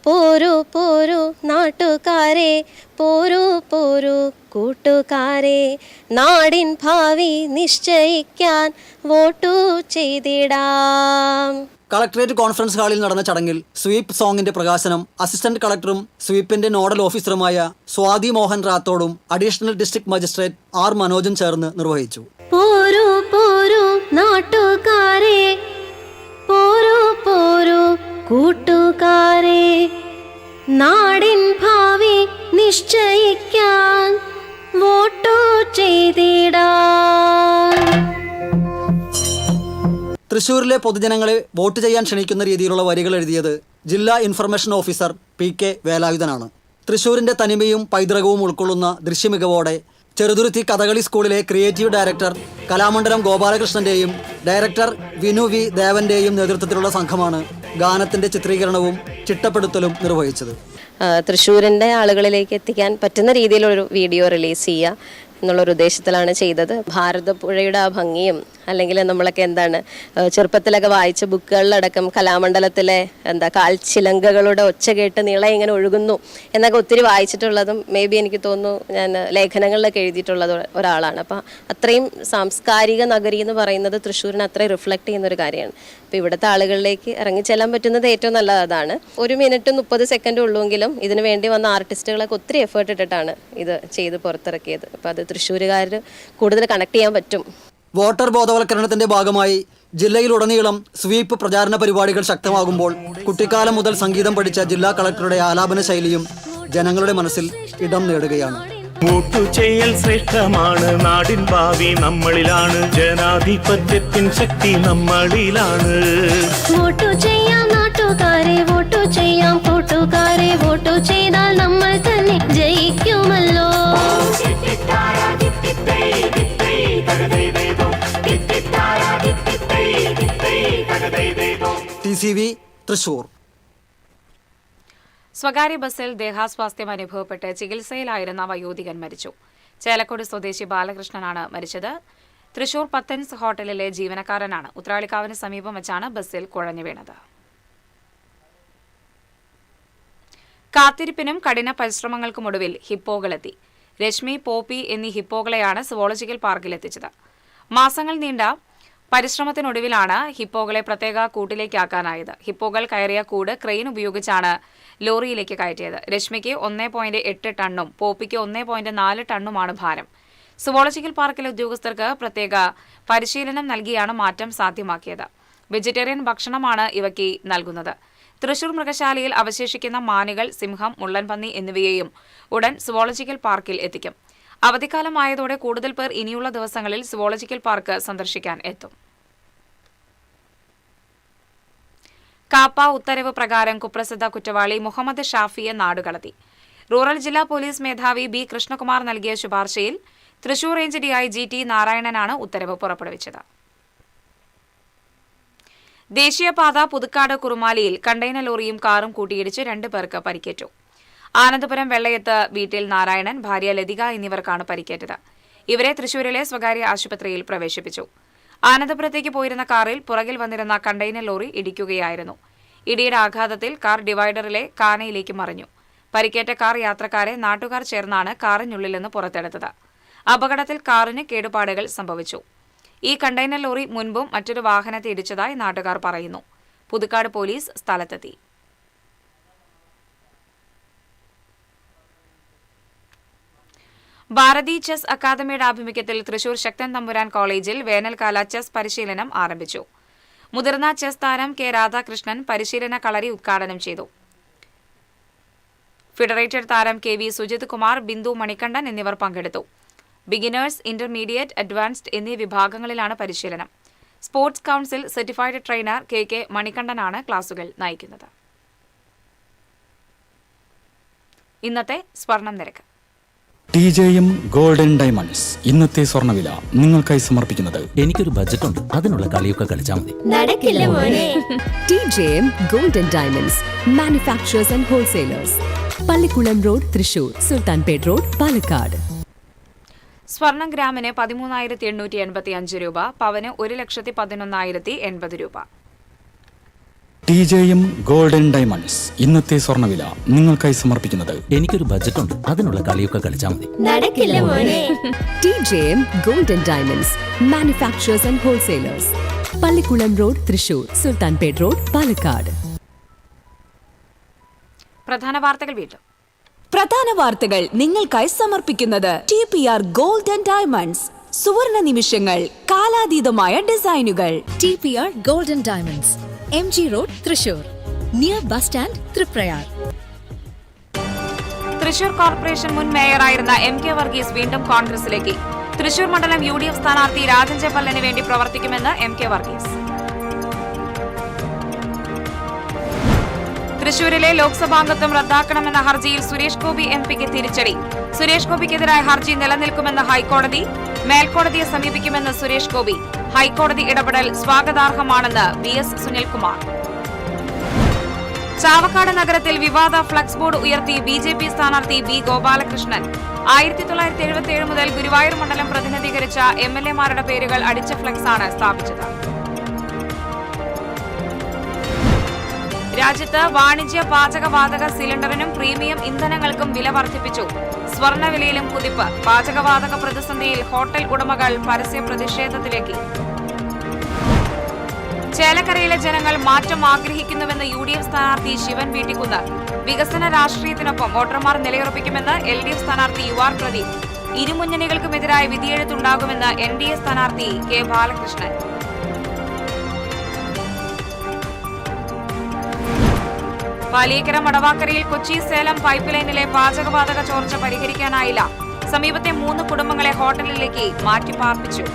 പോരു പോരു നാട്ടുകാരെ, പോരു പോരു കൂട്ടുകാരെ, നാടിൻ ഭാവി നിശ്ചയിക്കാൻ വോട്ടു ചെയ്തിടാം. കളക്ടറേറ്റ് കോൺഫറൻസ് ഹാളിൽ നടന്ന ചടങ്ങിൽ സ്വീപ് സോങ്ങിന്റെ പ്രകാശനം അസിസ്റ്റന്റ് കളക്ടറും സ്വീപ്പിന്റെ നോഡൽ ഓഫീസറുമായ സ്വാതി മോഹൻ റാത്തോഡും അഡീഷണൽ ഡിസ്ട്രിക്ട് മജിസ്ട്രേറ്റ് R മനോജും ചേർന്ന് നിർവഹിച്ചു. പോരു പോരു നാട്ടുകാരെ, പോരു പോരു കൂട്ടുകാരെ, നാടിൻ ഭാവി നിശ്ചയിക്കാൻ വോട്ടു ചെയ്തിടാം. തൃശൂരിലെ പൊതുജനങ്ങളെ വോട്ട് ചെയ്യാൻ ക്ഷണിക്കുന്ന രീതിയിലുള്ള വരികൾ എഴുതിയത് ജില്ലാ ഇൻഫർമേഷൻ ഓഫീസർ PK വേലായുധനാണ്. തൃശൂരിന്റെ തനിമയും പൈതൃകവും ഉൾക്കൊള്ളുന്ന ദൃശ്യമികവോടെ ചെറുതുരുത്തി കഥകളി സ്കൂളിലെ ക്രിയേറ്റീവ് ഡയറക്ടർ കലാമണ്ഡലം ഗോപാലകൃഷ്ണന്റെയും ഡയറക്ടർ വിനു വി ദേവന്റെയും നേതൃത്വത്തിലുള്ള സംഘമാണ് ഗാനത്തിന്റെ ചിത്രീകരണവും ചിട്ടപ്പെടുത്തലും നിർവഹിച്ചത്. തൃശ്ശൂരിൻ്റെ ആളുകളിലേക്ക് എത്തിക്കാൻ പറ്റുന്ന രീതിയിലൊരു വീഡിയോ റിലീസ് ചെയ്യുക എന്നുള്ളൊരു ഉദ്ദേശത്തിലാണ് ചെയ്തത്. ഭാരതപ്പുഴയുടെ ആ ഭംഗിയും അല്ലെങ്കിൽ നമ്മളൊക്കെ എന്താണ് ചെറുപ്പത്തിലൊക്കെ വായിച്ച ബുക്കുകളിലടക്കം കലാമണ്ഡലത്തിലെ കാൽച്ചിലങ്കകളുടെ ഒച്ച കേട്ട് നീളെ ഇങ്ങനെ ഒഴുകുന്നു എന്നൊക്കെ ഒത്തിരി വായിച്ചിട്ടുള്ളതും എനിക്ക് തോന്നുന്നു ഞാൻ ലേഖനങ്ങളിലൊക്കെ എഴുതിയിട്ടുള്ളത് ഒരാളാണ്. അപ്പം അത്രയും സാംസ്കാരിക നഗരി എന്ന് പറയുന്നത് തൃശ്ശൂരിനെ അത്രയും റിഫ്ലക്റ്റ് ചെയ്യുന്നൊരു കാര്യമാണ്. അപ്പോൾ ഇവിടുത്തെ ആളുകളിലേക്ക് ഇറങ്ങിച്ചെല്ലാൻ പറ്റുന്നത് ഏറ്റവും നല്ലത് അതാണ്. 1 മിനിറ്റ് 30 സെക്കൻഡ് ഉള്ളുവെങ്കിലും ഇതിനു വേണ്ടി വന്ന ആർട്ടിസ്റ്റുകളൊക്കെ ഒത്തിരി എഫേർട്ട് ഇട്ടിട്ടാണ് ഇത് ചെയ്ത് പുറത്തിറക്കിയത്. അപ്പോൾ അത് തൃശ്ശൂരുകാർ കൂടുതൽ കണക്ട് ചെയ്യാൻ പറ്റും. വോട്ടർ ബോധവൽക്കരണത്തിന്റെ ഭാഗമായി ജില്ലയിലുടനീളം സ്വീപ്പ് പ്രചാരണ പരിപാടികൾ ശക്തമാകുമ്പോൾ കുട്ടിക്കാലം മുതൽ സംഗീതം പഠിച്ച ജില്ലാ കളക്ടറുടെ ആലാപന ശൈലിയും ജനങ്ങളുടെ മനസ്സിൽ ഇടം നേടുകയാണ്. വോട്ടു ചെയ്യൽ ശ്രേഷ്ഠമാണ്, നാടിൻ ഭാവി നമ്മളിലാണ്, ജനാധിപത്യത്തിൻ ശക്തി നമ്മളിലാണ്. വോട്ടു ചെയ്യാം നാട്ടുകാരെ, വോട്ടു ചെയ്യാം കൂട്ടുകാരെ, വോട്ടു ചെയ്താൽ നമ്മൾ തന്നെ ജയിക്കുമല്ലോ. TCV തൃശൂർ. സ്വകാര്യ ബസ്സിൽ ദേഹാസ്വാസ്ഥ്യം അനുഭവപ്പെട്ട് ചികിത്സയിലായിരുന്ന വയോധികൻ മരിച്ചു. ചേലക്കോട് സ്വദേശി ബാലകൃഷ്ണനാണ് മരിച്ചത്. തൃശൂർ പത്തൻസ് ഹോട്ടലിലെ ജീവനക്കാരനാണ്. ഉത്രാളിക്കാവിന് സമീപം വെച്ചാണ് ബസ്സിൽ കുഴഞ്ഞു വീണത്. കാത്തിരിപ്പിനും കഠിന പരിശ്രമങ്ങൾക്കുമൊടുവിൽ ഹിപ്പോകളെത്തി. രശ്മി, പോപ്പി എന്നീ ഹിപ്പോകളെയാണ് സുവോളജിക്കൽ പാർക്കിലെത്തിച്ചത്. മാസങ്ങൾ നീണ്ട പരിശ്രമത്തിനൊടുവിലാണ് ഹിപ്പോകളെ പ്രത്യേക കൂട്ടിലേക്കാക്കാനായത്. ഹിപ്പോകൾ കയറിയ കൂട് ക്രെയിൻ ഉപയോഗിച്ചാണ് ലോറിയിലേക്ക് കയറ്റിയത്. രശ്മിക്ക് 1.8 ടണ്ണും പോപ്പിക്ക് 1.4 ടണ്ണുമാണ് ഭാരം. സുവോളജിക്കൽ പാർക്കിലെ ഉദ്യോഗസ്ഥർക്ക് പ്രത്യേക പരിശീലനം നൽകിയാണ് മാറ്റം സാധ്യമാക്കിയത്. വെജിറ്റേറിയൻ ഭക്ഷണമാണ് ഇവയ്ക്ക് നൽകുന്നത്. തൃശൂർ മൃഗശാലയിൽ അവശേഷിക്കുന്ന മാനുകൾ, സിംഹം, മുള്ളൻപന്നി എന്നിവയെയും ഉടൻ സുവോളജിക്കൽ പാർക്കിൽ എത്തിക്കും. അവധിക്കാലമായതോടെ കൂടുതൽ പേർ ഇനിയുള്ള ദിവസങ്ങളിൽ സുവോളജിക്കൽ പാർക്ക് സന്ദർശിക്കാൻ എത്തും. കാപ്പ ഉത്തരവ് പ്രകാരം കുപ്രസിദ്ധ കുറ്റവാളി മുഹമ്മദ് ഷാഫിയെ നാടുകടത്തി. റൂറൽ ജില്ലാ പോലീസ് മേധാവി ബി കൃഷ്ണകുമാർ നൽകിയ ശുപാർശയിൽ തൃശൂർ റേഞ്ച് DIG T നാരായണനാണ് ഉത്തരവ് പുറപ്പെടുവിച്ചത്. ദേശീയപാത പുതുക്കാട് കുറുമാലിയിൽ കണ്ടെയ്നർ ലോറിയും കാറും കൂട്ടിയിടിച്ച് 2 പേർക്ക് പരിക്കേറ്റു. ആനന്ദപുരം വെള്ളയത്ത് വീട്ടിൽ നാരായണൻ, ഭാര്യ ലതിക എന്നിവർക്കാണ് പരിക്കേറ്റത്. ഇവരെ തൃശൂരിലെ സ്വകാര്യ ആശുപത്രിയിൽ പ്രവേശിപ്പിച്ചു. ആനന്ദപുരത്തേക്ക് പോയിരുന്ന കാറിൽ പുറകിൽ വന്നിരുന്ന കണ്ടെയ്നർ ലോറി ഇടിക്കുകയായിരുന്നു. ഇടിയുടെ ആഘാതത്തിൽ കാർ ഡിവൈഡറിലെ കാനയിലേക്ക് മറിഞ്ഞു. പരിക്കേറ്റ കാർ യാത്രക്കാരെ നാട്ടുകാർ ചേർന്നാണ് കാറിനുള്ളിൽ നിന്ന് പുറത്തെടുത്തത്. അപകടത്തിൽ കാറിന് കേടുപാടുകൾ സംഭവിച്ചു. ഈ കണ്ടെയ്നർ ലോറി മുൻപും മറ്റൊരു വാഹനത്തെ ഇടിച്ചതായി നാട്ടുകാർ പറയുന്നു. പുതുക്കാട് പോലീസ് സ്ഥലത്തെത്തി. ഭാരതി ചെസ് അക്കാദമിയുടെ ആഭിമുഖ്യത്തിൽ തൃശൂർ ശക്തൻ തമ്പുരാൻ കോളേജിൽ വേനൽക്കാല ചെസ് പരിശീലനം ആരംഭിച്ചു. മുതിർന്ന ചെസ് താരം K രാധാകൃഷ്ണൻ പരിശീലന കളരി ഉദ്ഘാടനം ചെയ്തു. ഫെഡറേറ്റഡ് താരം KV സുജിത് കുമാർ, ബിന്ദു മണികണ്ഠൻ എന്നിവർ പങ്കെടുത്തു. ബിഗിനേഴ്സ്, ഇന്റർമീഡിയറ്റ്, അഡ്വാൻസ്ഡ് എന്നീ വിഭാഗങ്ങളിലാണ് പരിശീലനം. Sports council certified trainer KK മണികണ്ഠനാണ് ക്ലാസുകൾ നയിക്കുന്നത്. ഇന്നത്തെ സ്വർണം നിരക്ക്. TJM ഗോൾഡൻ ഡയമണ്ട്സ് ഇന്നത്തെ സ്വർണ്ണവില നിങ്ങൾക്കായി സമർപ്പിക്കുന്നത്. എനിക്കൊരു ബജറ്റ് ഉണ്ട്, അതിനുള്ള കളിയൊക്കെ കളിച്ചാൽ മതി. നടക്കില്ല മോനെ. TJM golden diamonds manufacturers and wholesalers, Pallikulam road, Thrissur, Sultanpet road, Palakkad. സ്വർണം ഗ്രാമിന് 13,885 രൂപ, പവന് 1,11,080 രൂപ. TJM ഗോൾഡൻ ഡയമണ്ട്സ് ഇന്നത്തെ സ്വർണ്ണവില നിങ്ങൾക്കായി സമർപ്പിക്കുന്നത്. എനിക്കൊരു ബജറ്റ് ഉണ്ട്, അതിനുള്ള കളിയൊക്കെ കളിച്ചാൽ മതി. നടക്കില്ല മോനെ. TJM golden diamonds manufacturers and wholesalers, Pallikulam road, Thrissur, Sultanpet road, Palakkad. പ്രധാന വാർത്തകൾ വീണ്ടും. പ്രധാന വാർത്തകൾ നിങ്ങൾക്കായി സമർപ്പിക്കുന്നത് TPR ഗോൾഡൻ ഡയമണ്ട്സ്. സുവർണ നിമിഷങ്ങൾ, കാലാതീതമായ ഡിസൈനുകൾ. TPR golden diamonds, MG road, Thrissur, near bus stand, Triprayar. Thrissur corporation മുൻ മേയറായിരുന്ന MK വർഗീസ് വീണ്ടും കോൺഗ്രസിലേക്ക്. തൃശൂർ മണ്ഡലം UDF സ്ഥാനാർത്ഥി രാജൻ ജെ പല്ലന് വേണ്ടി പ്രവർത്തിക്കുമെന്ന് MK വർഗീസ്. തൃശൂരിലെ ലോക്സഭാംഗത്വം റദ്ദാക്കണമെന്ന ഹർജിയിൽ സുരേഷ് ഗോപി എംപിക്ക് തിരിച്ചടി. സുരേഷ് ഗോപിക്കെതിരായ ഹർജി നിലനിൽക്കുമെന്ന് ഹൈക്കോടതി. മേൽക്കോടതിയെ സമീപിക്കുമെന്ന് സുരേഷ് ഗോപി. ഹൈക്കോടതി ഇടപെടൽ സ്വാഗതാർഹമാണെന്ന് VS സുനിൽകുമാർ. ചാവക്കാട് നഗരത്തിൽ വിവാദ ഫ്ലക്സ് ബോർഡ് ഉയർത്തി BJP സ്ഥാനാർത്ഥി B ഗോപാലകൃഷ്ണൻ. 1977 മുതൽ ഗുരുവായൂർ മണ്ഡലം പ്രതിനിധീകരിച്ച MLA-മാരുടെ പേരുകൾ അടിച്ച ഫ്ലക്സാണ് സ്ഥാപിച്ചത്. രാജ്യത്ത് വാണിജ്യ പാചകവാതക സിലിണ്ടറിനും പ്രീമിയം ഇന്ധനങ്ങൾക്കും വില വർദ്ധിപ്പിച്ചു. സ്വർണ്ണവിലയിലും കുതിപ്പ്. പാചകവാതക പ്രതിസന്ധിയിൽ ഹോട്ടൽ ഉടമകൾ പരസ്യ പ്രതിഷേധത്തിലേക്ക്. ചേലക്കരയിലെ ജനങ്ങൾ മാറ്റം ആഗ്രഹിക്കുന്നുവെന്ന് UDF സ്ഥാനാർത്ഥി ശിവൻ വീട്ടിക്കുന്ന്. വികസന രാഷ്ട്രീയത്തിനൊപ്പം വോട്ടർമാർ നിലയുറപ്പിക്കുമെന്ന് LDF സ്ഥാനാർത്ഥി UR പ്രദീപ്. ഇരുമുന്നണികൾക്കുമെതിരായ വിധിയെഴുത്തുണ്ടാകുമെന്ന് NDA സ്ഥാനാർത്ഥി K ബാലകൃഷ്ണൻ. പാലിയേക്കര മടവാക്കരയിൽ കൊച്ചി സേലം പൈപ്പ് ലൈനിലെ പാചകവാതക ചോർച്ച പരിഹരിക്കാനായില്ല. സമീപത്തെ 3 കുടുംബങ്ങളെ ഹോട്ടലിലേക്ക് മാറ്റിപ്പാർപ്പിച്ചു.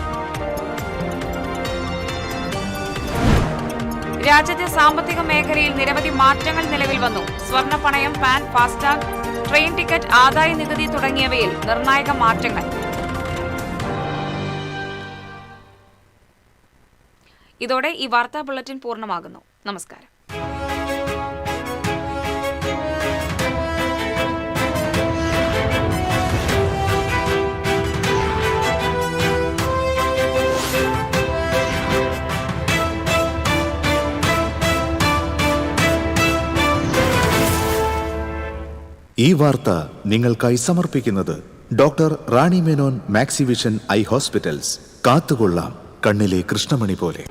രാജ്യത്തെ സാമ്പത്തിക മേഖലയിൽ നിരവധി മാറ്റങ്ങൾ നിലവിൽ വന്നു. സ്വർണ്ണ പണയം, പാൻ, ഫാസ്ടാഗ്, ട്രെയിൻ ടിക്കറ്റ്, ആദായ നികുതി തുടങ്ങിയവയിൽ നിർണായക മാറ്റങ്ങൾ. ഇതോടെ ഈ വാർത്താ ബുള്ളറ്റിൻ പൂർണ്ണമാകുന്നു. നമസ്കാരം. ഈ വാർത്ത നിങ്ങൾക്കായി സമർപ്പിക്കുന്നത് doctor Rani Menon Maxivision I hospitals. കാത്തുകൊള്ളാം കണ്ണിലെ കൃഷ്ണമണി പോലെ.